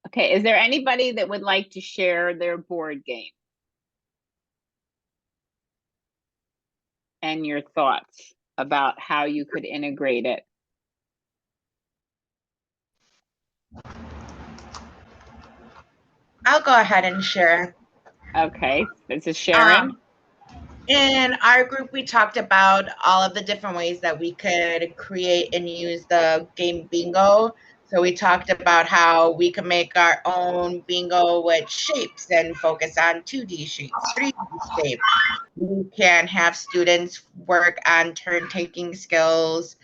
Okay, is there anybody that would like to share their board game? And your thoughts about how you could integrate it? I'll go ahead and share. Okay, this is Sharon. In our group, we talked about all of the different ways that we could create and use the game bingo. So we talked about how we could make our own bingo with shapes and focus on 2D shapes, 3D shapes. We can have students work on turn-taking skills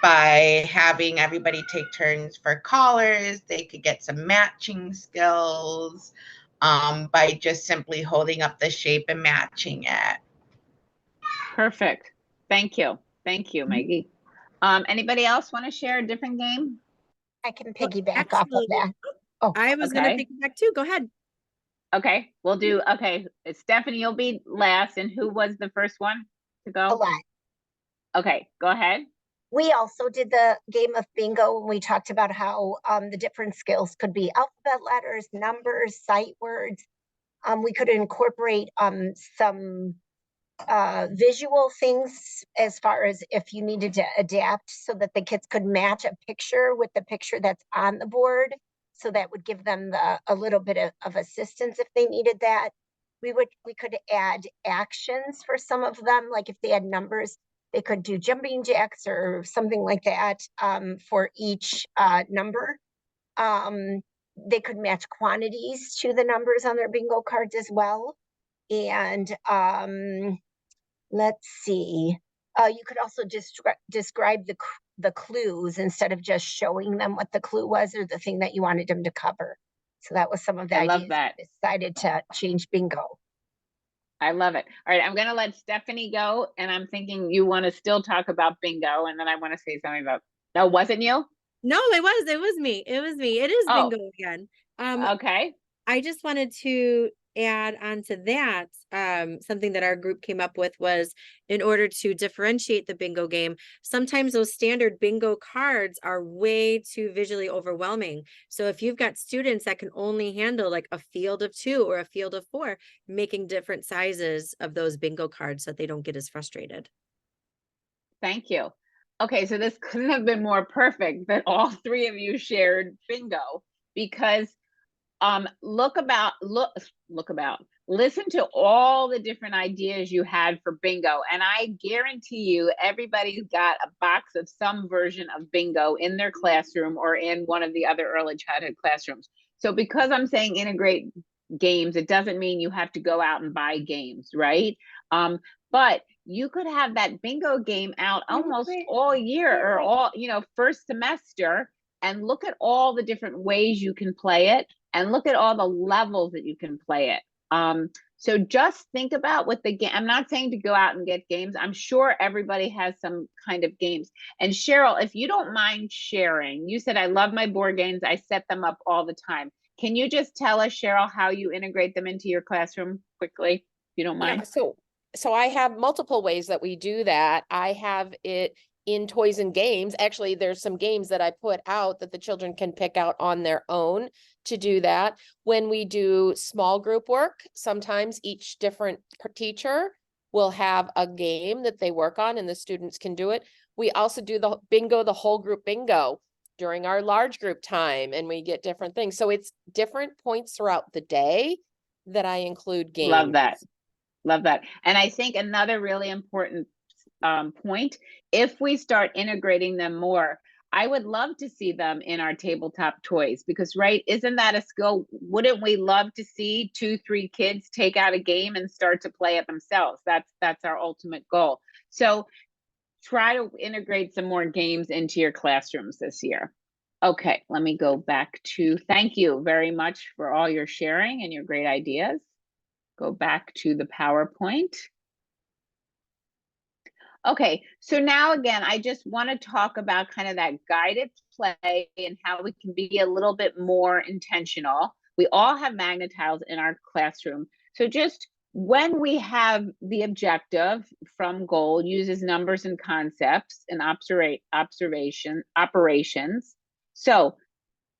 by having everybody take turns for callers. They could get some matching skills by just simply holding up the shape and matching it. Perfect. Thank you. Thank you, Maggie. Anybody else want to share a different game? I can piggyback off of actually, that. Oh, I was okay. gonna piggyback too. Go ahead. Okay, we'll do, okay, Stephanie, you'll be last, and who was the first one to A go? lot. Okay, go ahead. We also did the game of bingo and we talked about how the different skills could be alphabet letters, numbers, sight words. We could incorporate some visual things as far as if you needed to adapt so that the kids could match a picture with the picture that's on the board. So that would give them a little bit of assistance if they needed that. We could add actions for some of them, like if they had numbers, they could do jumping jacks or something like that for each number. They could match quantities to the numbers on their bingo cards as well. And let's see. You could also describe the clues instead of just showing them what the clue was or the thing that you wanted them to cover. So that was some of the I love ideas. that. We decided to change bingo. I love it. All right, I'm gonna let Stephanie go, and I'm thinking you want to still talk about bingo, and then I want to say something about, no, wasn't you? No, it was me. It was me. It is Oh. bingo again. Okay, I just wanted to add on to that, something that our group came up with was in order to differentiate the bingo game, sometimes those standard bingo cards are way too visually overwhelming. So if you've got students that can only handle like a field of 2 or a field of 4, making different sizes of those bingo cards so that they don't get as frustrated. thank you. Okay, so this couldn't have been more perfect that all three of you shared bingo, because listen to all the different ideas you had for bingo, and I guarantee you everybody's got a box of some version of bingo in their classroom or in one of the other early childhood classrooms. So because I'm saying integrate games, it doesn't mean you have to go out and buy games, right? But you could have that bingo game out almost all year or all, first semester, and look at all the different ways you can play it and look at all the levels that you can play it. So just think about what the game, I'm not saying to go out and get games. I'm sure everybody has some kind of games. And Cheryl, if you don't mind sharing, you said, I love my board games. I set them up all the time. Can you just tell us, Cheryl, how you integrate them into your classroom quickly, if you don't mind? Yeah, so I have multiple ways that we do that. I have it in toys and games. Actually, there's some games that I put out that the children can pick out on their own to do that. When we do small group work, sometimes each different teacher will have a game that they work on and the students can do it. We also do the bingo, the whole group bingo during our large group time, and we get different things. So it's different points throughout the day that I include games. Love that. Love that. And I think another really important point, if we start integrating them more, I would love to see them in our tabletop toys, because, right, isn't that a skill? Wouldn't we love to see 2-3 kids take out a game and start to play it themselves? That's our ultimate goal. So try to integrate some more games into your classrooms this year. Okay, let me go back to, thank you very much for all your sharing and your great ideas. Go back to the PowerPoint. Okay, so now again, I just want to talk about kind of that guided play and how we can be a little bit more intentional. We all have Magna-Tiles in our classroom. So just when we have the objective from goal uses numbers and concepts and operations. So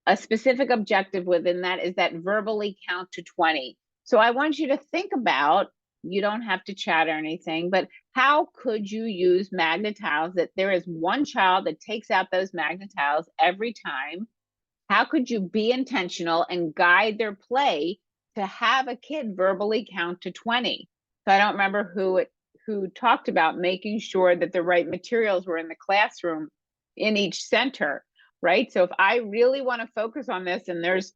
a specific objective within that is that verbally count to 20. So I want you to think about, you don't have to chat or anything, but how could you use Magna-Tiles that there is one child that takes out those Magna-Tiles every time? How could you be intentional and guide their play to have a kid verbally count to 20? So I don't remember who talked about making sure that the right materials were in the classroom in each center, right? So if I really want to focus on this and there's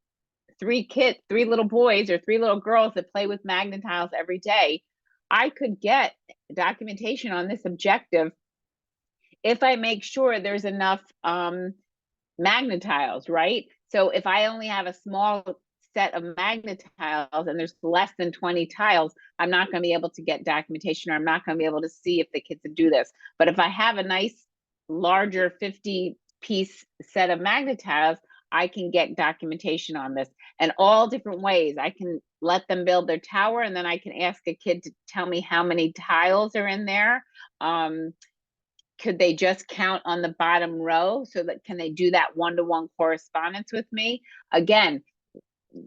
3 little boys or 3 little girls that play with Magna-Tiles every day, I could get documentation on this objective if I make sure there's enough Magna-Tiles, right? So if I only have a small set of Magna-Tiles and there's less than 20 tiles, I'm not going to be able to get documentation, or I'm not going to be able to see if the kids do this. But if I have a nice larger 50-piece set of Magna-Tiles, I can get documentation on this. and all different ways. I can let them build their tower, and then I can ask a kid to tell me how many tiles are in there. Could they just count on the bottom row? So that, can they do that one-to-one correspondence with me? Again,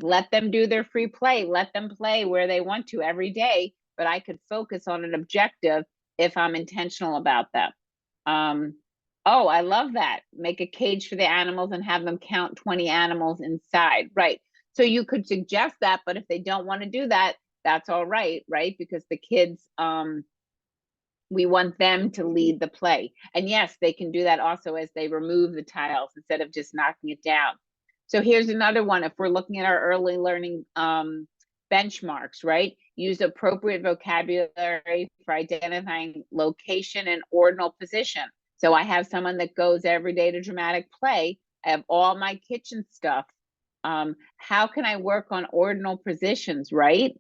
let them do their free play. Let them play where they want to every day, but I could focus on an objective if I'm intentional about that. Oh, I love that. Make a cage for the animals and have them count 20 animals inside. Right. So you could suggest that, but if they don't want to do that, that's all right, right? Because the kids, we want them to lead the play. And yes, they can do that also as they remove the tiles instead of just knocking it down. So here's another one. If we're looking at our early learning benchmarks, right? Use appropriate vocabulary for identifying location and ordinal position. So I have someone that goes every day to dramatic play. I have all my kitchen stuff. How can I work on ordinal positions, right?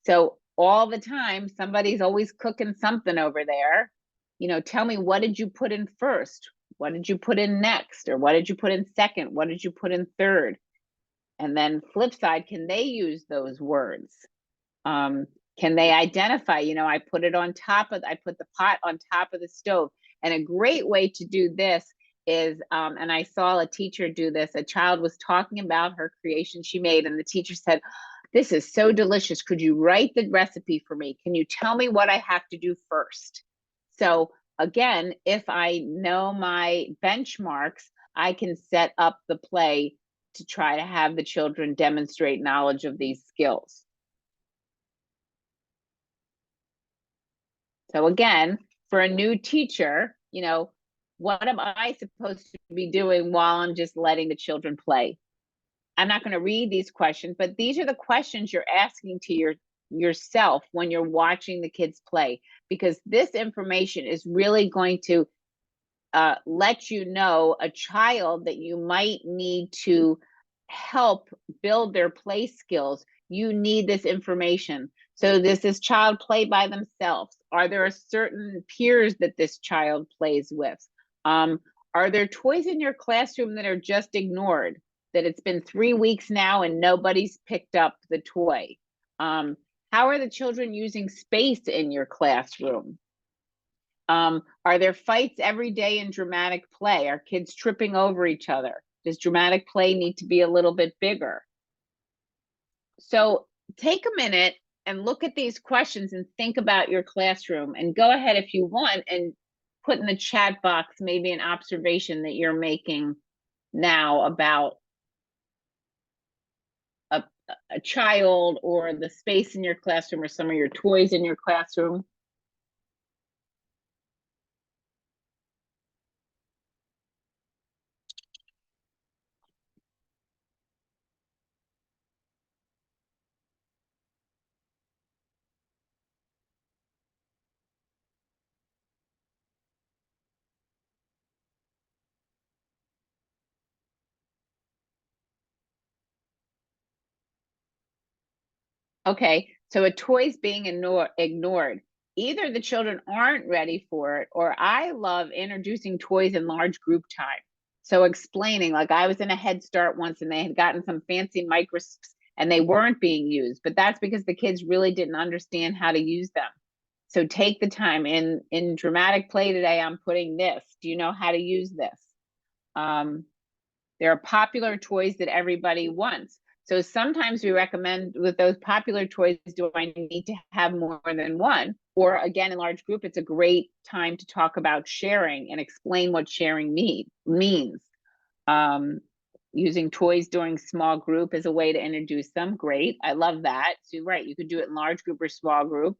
So all the time, somebody's always cooking something over there. You know, tell me, what did you put in first? What did you put in next? Or what did you put in second? What did you put in third? And then flip side, can they use those words? Can they identify, you know, I put the pot on top of the stove. And a great way to do this is, and I saw a teacher do this, a child was talking about her creation she made, and the teacher said, "This is so delicious. Could you write the recipe for me? Can you tell me what I have to do first?" So again, if I know my benchmarks, I can set up the play to try to have the children demonstrate knowledge of these skills. So again, for a new teacher, you know, what am I supposed to be doing while I'm just letting the children play? I'm not going to read these questions, but these are the questions you're asking to yourself when you're watching the kids play, because this information is really going to let you know a child that you might need to help build their play skills. You need this information. So does this child play by themselves? Are there certain peers that this child plays with? Are there toys in your classroom that are just ignored? That it's been 3 weeks now and nobody's picked up the toy? How are the children using space in your classroom? Are there fights every day in dramatic play? Are kids tripping over each other? Does dramatic play need to be a little bit bigger? So take a minute and look at these questions and think about your classroom, and go ahead if you want and put in the chat box maybe an observation that you're making now about a child or the space in your classroom or some of your toys in your classroom. Okay, so a toy's being ignored. Either the children aren't ready for it, or I love introducing toys in large group time. So explaining, like I was in a Head Start once and they had gotten some fancy microscopes and they weren't being used, but that's because the kids really didn't understand how to use them. So take the time. In dramatic play today, I'm putting this. Do you know how to use this? There are popular toys that everybody wants. So sometimes we recommend with those popular toys, do I need to have more than one? Or again, in large group, it's a great time to talk about sharing and explain what sharing means. Using toys during small group is a way to introduce them. Great, I love that. So you're right, you could do it in large group or small group.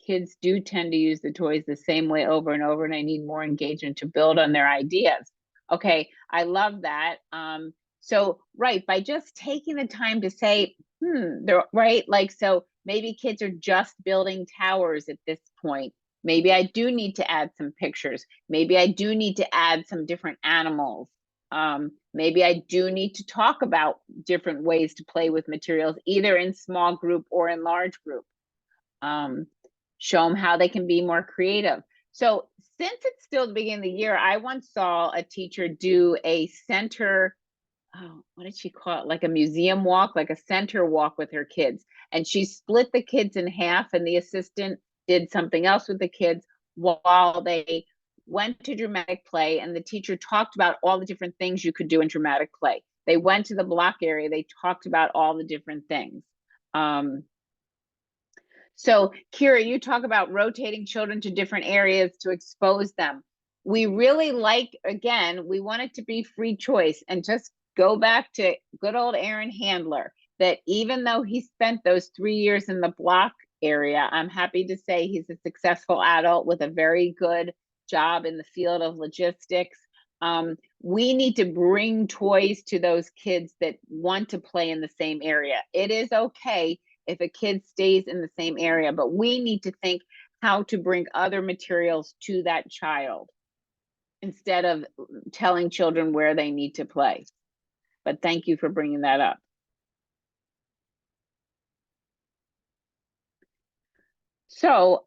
Kids do tend to use the toys the same way over and over, and I need more engagement to build on their ideas. Okay, I love that. So, right, by just taking the time to say, they're right, like, so maybe kids are just building towers at this point. Maybe I do need to add some pictures. Maybe I do need to add some different animals. Maybe I do need to talk about different ways to play with materials, either in small group or in large group. Show them how they can be more creative. So since it's still the beginning of the year, I once saw a teacher do a center oh, what did she call it? Like a museum walk, like a center walk with her kids. And she split the kids in half, and the assistant did something else with the kids while they went to dramatic play. And the teacher talked about all the different things you could do in dramatic play. They went to the block area, they talked about all the different things. So Kira, you talk about rotating children to different areas to expose them. We really like, again, we want it to be free choice, and just go back to good old Aaron Handler, that even though he spent those 3 years in the block area, I'm happy to say he's a successful adult with a very good job in the field of logistics. We need to bring toys to those kids that want to play in the same area. It is okay if a kid stays in the same area, but we need to think how to bring other materials to that child instead of telling children where they need to play. But thank you for bringing that up. So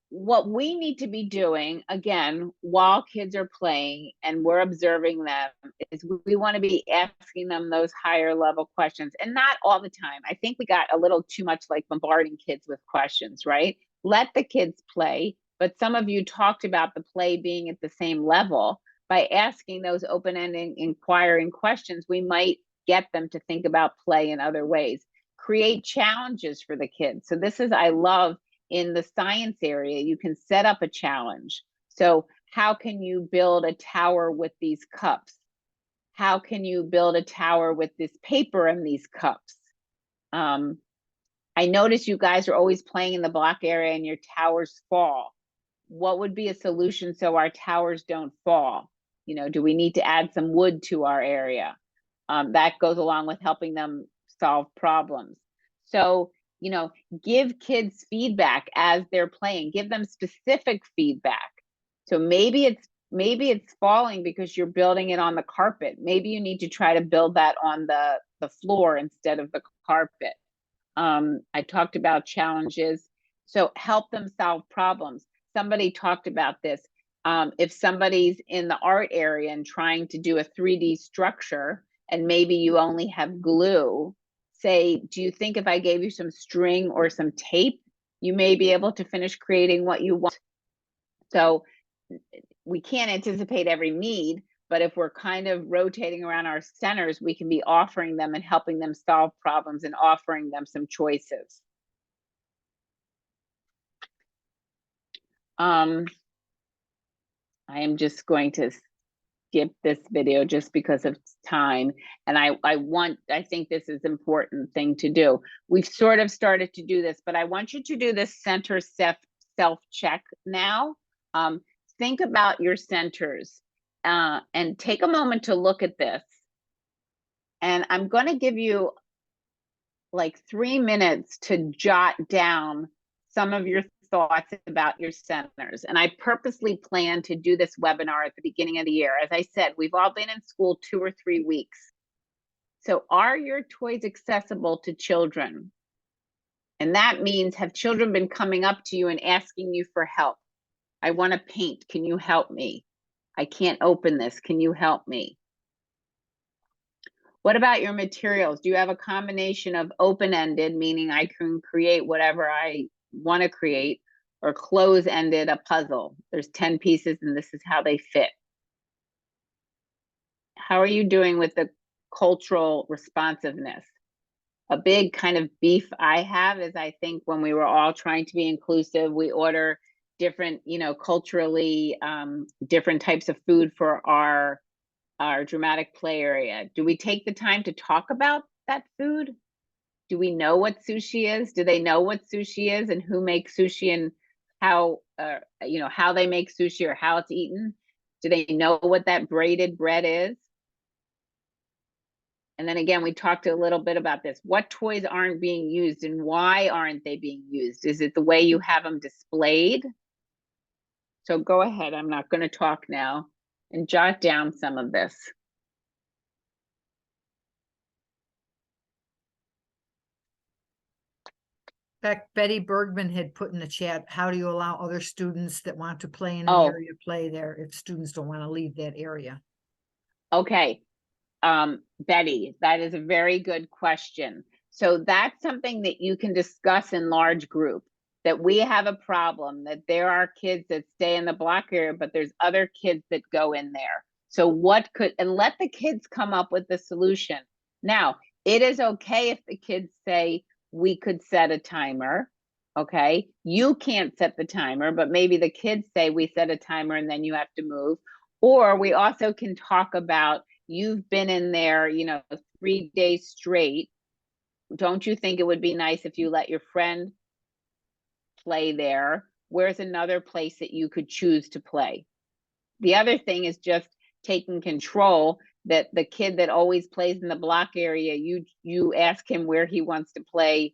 what we need to be doing, again, while kids are playing and we're observing them, is we want to be asking them those higher level questions, and not all the time. I think we got a little too much like bombarding kids with questions, right? Let the kids play, but some of you talked about the play being at the same level. By asking those open-ended, inquiring questions, we might get them to think about play in other ways. Create challenges for the kids. So this is, I love, in the science area, you can set up a challenge. So how can you build a tower with these cups? How can you build a tower with this paper and these cups? I notice you guys are always playing in the block area and your towers fall. What would be a solution so our towers don't fall? You know, do we need to add some wood to our area? That goes along with helping them solve problems. So, you know, give kids feedback as they're playing. Give them specific feedback. So maybe it's falling because you're building it on the carpet. Maybe you need to try to build that on the floor instead of the carpet. I talked about challenges. So help them solve problems. Somebody talked about this. If somebody's in the art area and trying to do a 3D structure, and maybe you only have glue, say, do you think if I gave you some string or some tape, you may be able to finish creating what you want? So we can't anticipate every need, but if we're kind of rotating around our centers, we can be offering them and helping them solve problems and offering them some choices. I am just going to skip this video just because of time. And I think this is an important thing to do. We've sort of started to do this, but I want you to do this center self-check now. Think about your centers and take a moment to look at this. And I'm going to give you like 3 minutes to jot down some of your thoughts about your centers. And I purposely plan to do this webinar at the beginning of the year. As I said, we've all been in school 2 or 3 weeks. So are your toys accessible to children? And that means, have children been coming up to you and asking you for help? I want to paint. Can you help me? I can't open this. Can you help me? What about your materials? Do you have a combination of open-ended, meaning I can create whatever I want to create, or close-ended, a puzzle? There's 10 pieces and this is how they fit. How are you doing with the cultural responsiveness? A big kind of beef I have is, I think when we were all trying to be inclusive, we order different, you know, culturally different types of food for our dramatic play area. Do we take the time to talk about that food? Do we know what sushi is? Do they know what sushi is and who makes sushi and how, you know, how they make sushi or how it's eaten? Do they know what that braided bread is? And then again, we talked a little bit about this. What toys aren't being used and why aren't they being used? Is it the way you have them displayed? So go ahead, I'm not going to talk now, and jot down some of this. In fact, Betty Bergman had put in the chat, how do you allow other students that want to play in an Oh. area play there if students don't want to leave that area? Okay. Betty, that is a very good question. So that's something that you can discuss in large group, that we have a problem, that there are kids that stay in the block area, but there's other kids that go in there. So what could, and let the kids come up with the solution. Now, it is okay if the kids say, we could set a timer. Okay, you can't set the timer, but maybe the kids say we set a timer and then you have to move. Or we also can talk about, you've been in there, 3 days straight. Don't you think it would be nice if you let your friend play there? Where's another place that you could choose to play? The other thing is just taking control, that the kid that always plays in the block area, you ask him where he wants to play,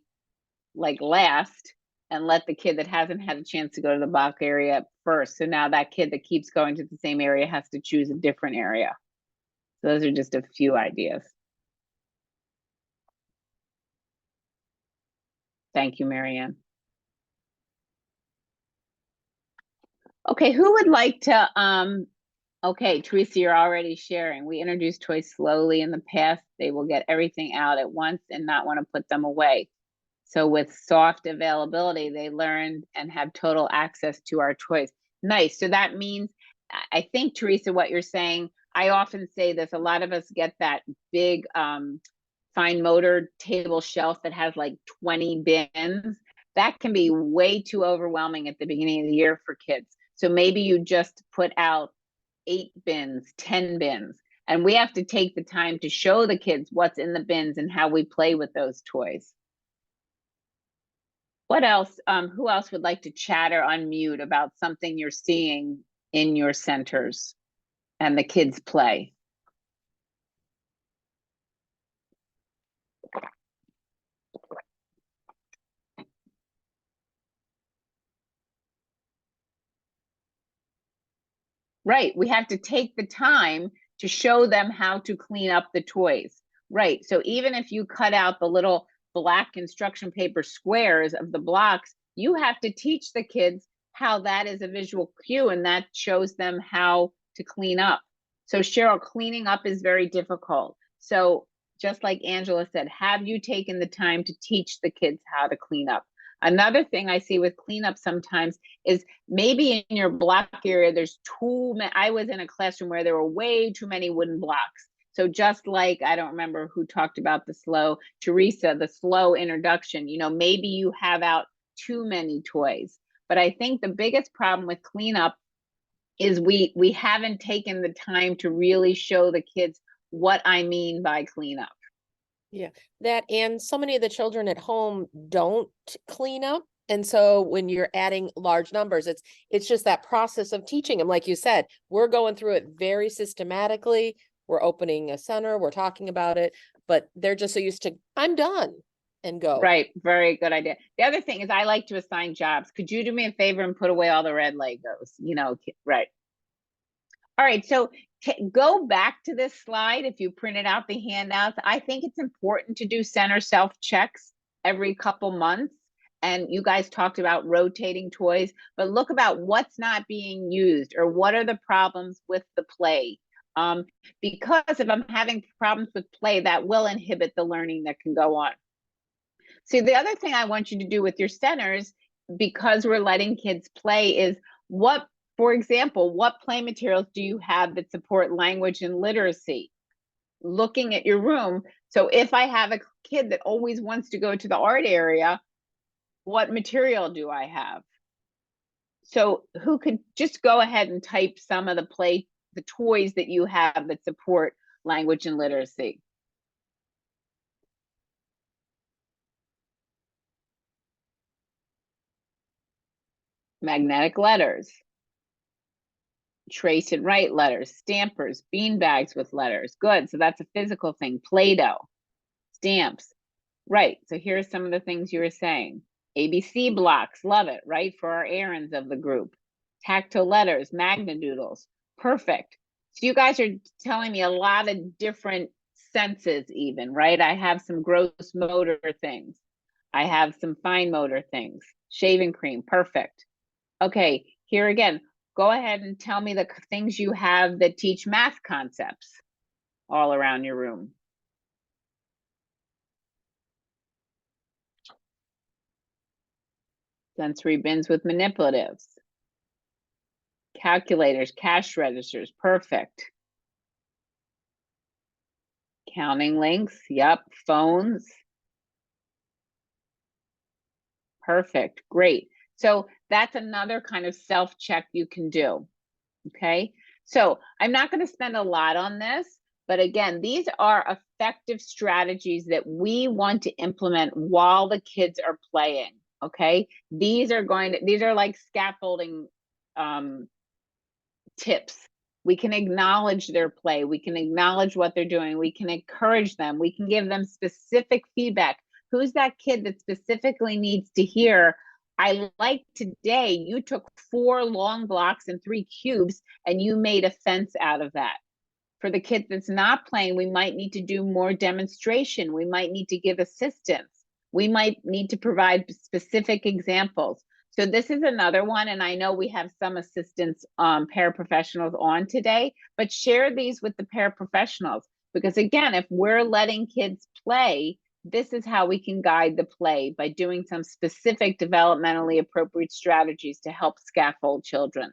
like last, and let the kid that hasn't had a chance to go to the block area first. So now that kid that keeps going to the same area has to choose a different area. So those are just a few ideas. Thank you, Marianne. Okay, who would like to, okay, Teresa, you're already sharing. We introduced toys slowly in the past. They will get everything out at once and not want to put them away. So with soft availability, they learned and have total access to our toys. Nice. So that means, I think, Teresa, what you're saying, I often say this, a lot of us get that big fine motor table shelf that has like 20 bins. That can be way too overwhelming at the beginning of the year for kids. So maybe you just put out 8 bins, 10 bins, and we have to take the time to show the kids what's in the bins and how we play with those toys. What else? Who else would like to chat or unmute about something you're seeing in your centers and the kids play? Right, we have to take the time to show them how to clean up the toys. Right, so even if you cut out the little black construction paper squares of the blocks, you have to teach the kids how that is a visual cue, and that shows them how to clean up. So Cheryl, cleaning up is very difficult. So just like Angela said, have you taken the time to teach the kids how to clean up? Another thing I see with cleanup sometimes is maybe in your block area, there's too many. I was in a classroom where there were way too many wooden blocks. So just like, I don't remember who talked about Teresa, the slow introduction, maybe you have out too many toys. But I think the biggest problem with cleanup is we haven't taken the time to really show the kids what I mean by cleanup. Yeah, that, and so many of the children at home don't clean up. And so when you're adding large numbers, it's just that process of teaching them. Like you said, we're going through it very systematically. We're opening a center, we're talking about it, but they're just so used to, I'm done, and go. Right, very good idea. The other thing is I like to assign jobs. Could you do me a favor and put away all the red Legos? Right. All right, so go back to this slide if you printed out the handouts. I think it's important to do center self-checks every couple months. And you guys talked about rotating toys, but look about what's not being used or what are the problems with the play. Because if I'm having problems with play, that will inhibit the learning that can go on. See, the other thing I want you to do with your centers, because we're letting kids play, is for example, what play materials do you have that support language and literacy? Looking at your room. So if I have a kid that always wants to go to the art area, what material do I have? So who could just go ahead and type some of the toys that you have that support language and literacy? Magnetic letters, trace and write letters, stampers, bean bags with letters. Good, so that's a physical thing. Play-Doh, stamps. Right, so here's some of the things you were saying. ABC blocks, love it, right? For our errands of the group. Tactile letters, Magnadoodles, perfect. So you guys are telling me a lot of different senses even, right? I have some gross motor things. I have some fine motor things. Shaving cream, perfect. Okay, here again, go ahead and tell me the things you have that teach math concepts. all around your room. Sensory bins with manipulatives. Calculators, cash registers, perfect. Counting links, yep, phones. Perfect, great. So that's another kind of self-check you can do, okay? So I'm not gonna spend a lot on this, but again, these are effective strategies that we want to implement while the kids are playing, okay? These are like scaffolding tips. We can acknowledge their play. We can acknowledge what they're doing. We can encourage them. We can give them specific feedback. Who's that kid that specifically needs to hear, I like today, you took 4 long blocks and 3 cubes and you made a fence out of that. For the kid that's not playing, we might need to do more demonstration. We might need to give assistance. We might need to provide specific examples. So this is another one, and I know we have some assistants, paraprofessionals on today, but share these with the paraprofessionals, because again, if we're letting kids play, this is how we can guide the play, by doing some specific developmentally appropriate strategies to help scaffold children.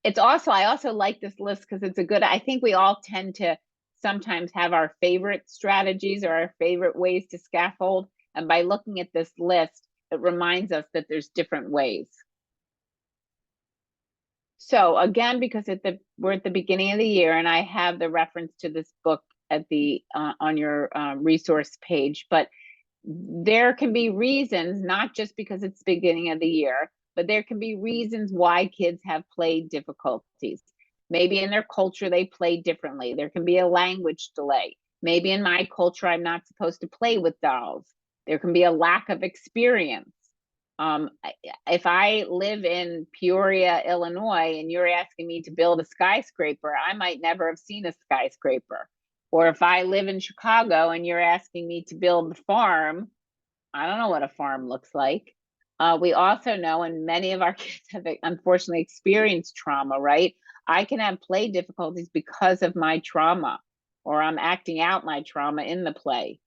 It's also, I also like this list because it's a good, I think we all tend to sometimes have our favorite strategies or our favorite ways to scaffold. And by looking at this list, it reminds us that there's different ways. So again, because we're at the beginning of the year, and I have the reference to this book at the on your resource page, but there can be reasons, not just because it's the beginning of the year, but there can be reasons why kids have play difficulties. Maybe in their culture, they play differently. There can be a language delay. Maybe in my culture, I'm not supposed to play with dolls. There can be a lack of experience. If I live in Peoria, Illinois, and you're asking me to build a skyscraper, I might never have seen a skyscraper. Or if I live in Chicago and you're asking me to build the farm, I don't know what a farm looks like. We also know, and many of our kids have unfortunately experienced trauma, right? I can have play difficulties because of my trauma, or I'm acting out my trauma in the play.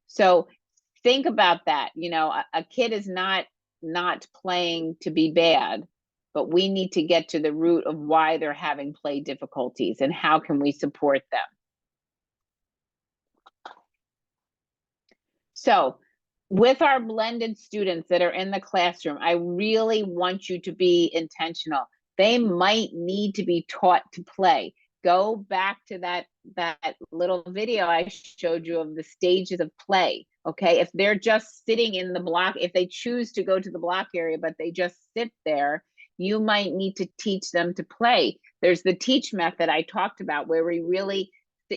So think about that. You know, a kid is not playing to be bad, but we need to get to the root of why they're having play difficulties and how can we support them. So with our blended students that are in the classroom, I really want you to be intentional. They might need to be taught to play. Go back to that little video I showed you of the stages of play, okay? If they're just sitting in the block, if they choose to go to the block area, but they just sit there, you might need to teach them to play. There's the teach method I talked about, where we really,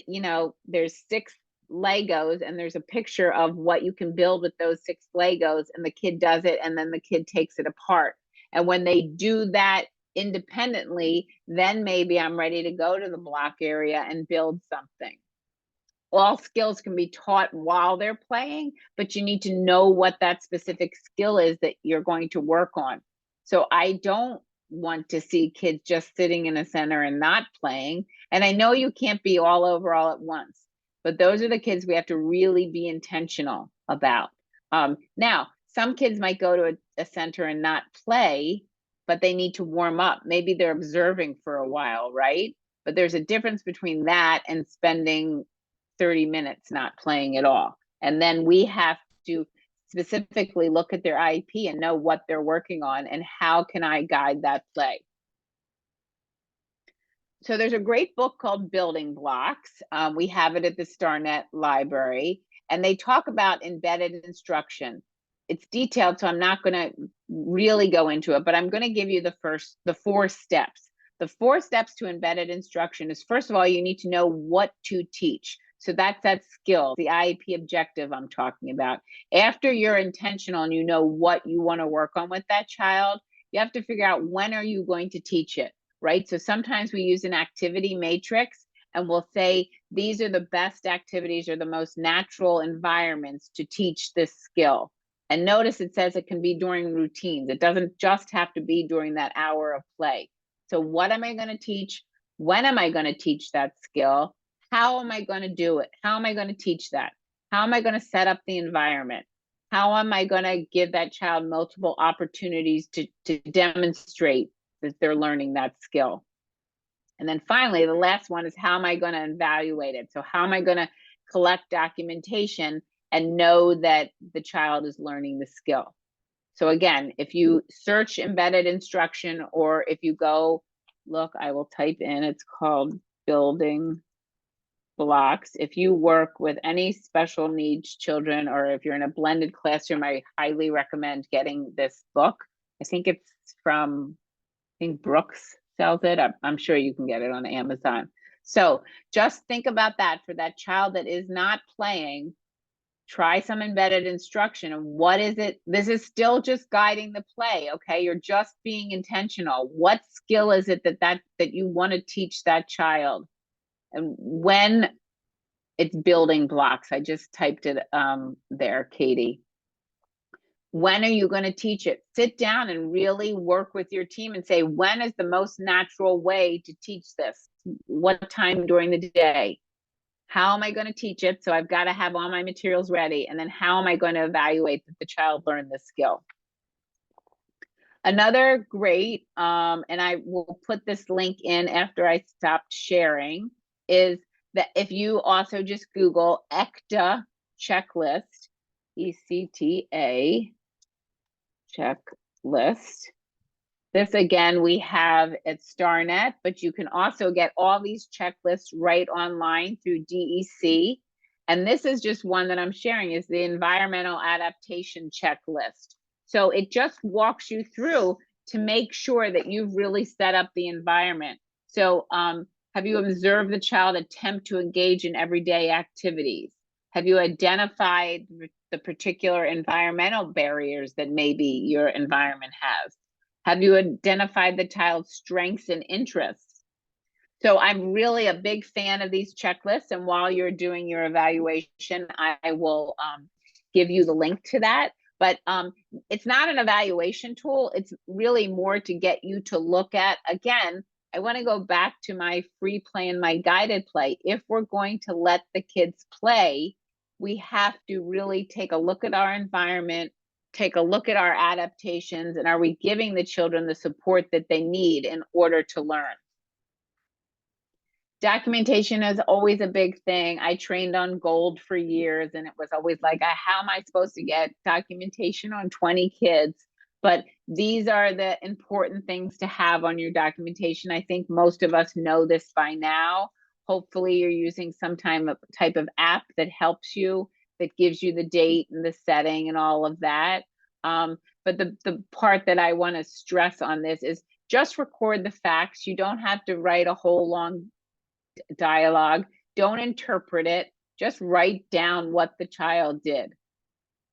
you know, there's 6 Legos and there's a picture of what you can build with those 6 Legos, and the kid does it and then the kid takes it apart. And when they do that independently, then maybe I'm ready to go to the block area and build something. All skills can be taught while they're playing, but you need to know what that specific skill is that you're going to work on. So I don't want to see kids just sitting in a center and not playing. And I know you can't be all over all at once, but those are the kids we have to really be intentional about. Now, some kids might go to a center and not play, but they need to warm up. Maybe they're observing for a while, right? But there's a difference between that and spending 30 minutes not playing at all. And then we have to specifically look at their IEP and know what they're working on and how can I guide that play. So there's a great book called Building Blocks. We have it at the StarNet library, and they talk about embedded instruction. It's detailed, so I'm not going to really go into it, but I'm going to give you the 4 steps. The 4 steps to embedded instruction is, first of all, you need to know what to teach. So that's that skill, the IEP objective I'm talking about. After you're intentional and you know what you want to work on with that child, you have to figure out when are you going to teach it, right? So sometimes we use an activity matrix and we'll say, these are the best activities or the most natural environments to teach this skill. And notice it says it can be during routines. It doesn't just have to be during that hour of play. So what am I going to teach? When am I going to teach that skill? How am I going to do it? How am I going to teach that? How am I going to set up the environment? How am I going to give that child multiple opportunities to demonstrate that they're learning that skill? And then finally, the last one is, how am I going to evaluate it? So how am I going to collect documentation and know that the child is learning the skill? So again, if you search embedded instruction, or if you go look, I will type in, it's called Building Blocks. If you work with any special needs children, or if you're in a blended classroom, I highly recommend getting this book. I think it's from, I think Brooks sells it. I'm sure you can get it on Amazon. So just think about that for that child that is not playing. Try some embedded instruction. And what is it? This is still just guiding the play. Okay. You're just being intentional. What skill is it that you want to teach that child? And when it's building blocks, I just typed it there, Katie. When are you going to teach it? Sit down and really work with your team and say, when is the most natural way to teach this? What time during the day? How am I going to teach it? So I've got to have all my materials ready. And then how am I going to evaluate that the child learned this skill? Another great, and I will put this link in after I stopped sharing, is that if you also just Google ECTA checklist, ECTA checklist. This again, we have at StarNet, but you can also get all these checklists right online through DEC. And this is just one that I'm sharing, is the environmental adaptation checklist. So it just walks you through to make sure that you've really set up the environment. So have you observed the child attempt to engage in everyday activities? Have you identified the particular environmental barriers that maybe your environment has? Have you identified the child's strengths and interests? So I'm really a big fan of these checklists. And while you're doing your evaluation, I will give you the link to that. But it's not an evaluation tool. It's really more to get you to look at, again, I want to go back to my free play and my guided play. If we're going to let the kids play, we have to really take a look at our environment, take a look at our adaptations, and are we giving the children the support that they need in order to learn? Documentation is always a big thing. I trained on Gold for years, and it was always like, how am I supposed to get documentation on 20 kids? But these are the important things to have on your documentation. I think most of us know this by now. Hopefully you're using some type of app that helps you, that gives you the date and the setting and all of that. But the part that I want to stress on this is just record the facts. You don't have to write a whole long dialogue. Don't interpret it. Just write down what the child did.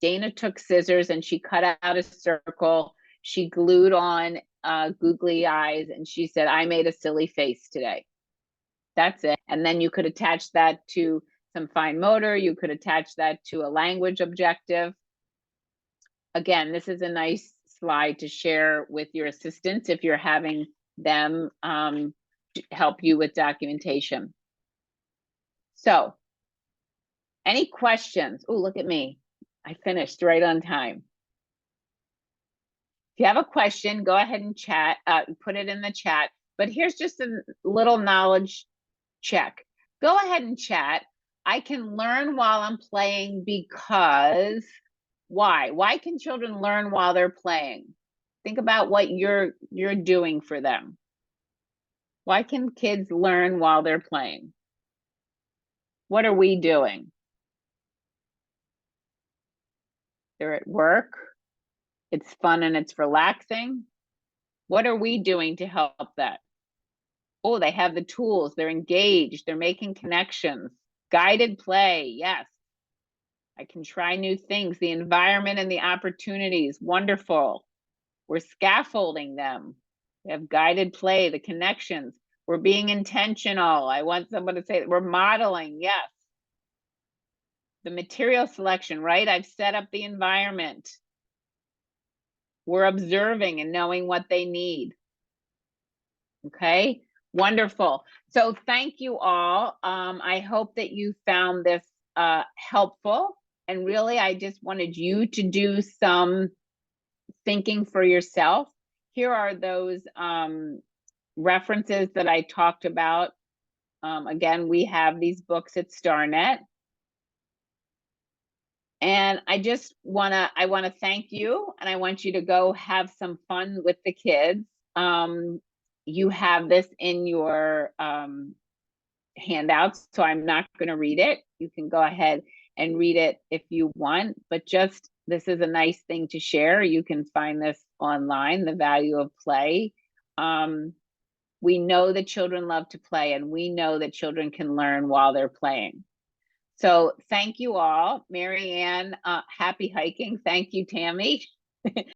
Dana took scissors and she cut out a circle. She glued on googly eyes and she said, I made a silly face today. That's it. And then you could attach that to some fine motor. You could attach that to a language objective. Again, this is a nice slide to share with your assistants if you're having them help you with documentation. So, any questions? Oh, look at me. I finished right on time. If you have a question, go ahead and chat, put it in the chat. But here's just a little knowledge check. Go ahead and chat. I can learn while I'm playing because why? Why can children learn while they're playing? Think about what you're doing for them. Why can kids learn while they're playing? What are we doing? They're at work. It's fun and it's relaxing. What are we doing to help that? Oh, they have the tools. They're engaged. They're making connections. Guided play. Yes. I can try new things. The environment and the opportunities. Wonderful. We're scaffolding them. We have guided play, the connections. We're being intentional. I want someone to say that we're modeling. Yes. The material selection, right? I've set up the environment. We're observing and knowing what they need. Okay. Wonderful. So thank you all. I hope that you found this helpful. And really, I just wanted you to do some thinking for yourself. Here are those references that I talked about. Again, we have these books at StarNet. And I want to thank you, and I want you to go have some fun with the kids. You have this in your handouts, so I'm not going to read it. You can go ahead and read it if you want, but just this is a nice thing to share. You can find this online, The Value of Play. We know that children love to play, and we know that children can learn while they're playing. So thank you all. Mary Ann, happy hiking. Thank you, Tammy.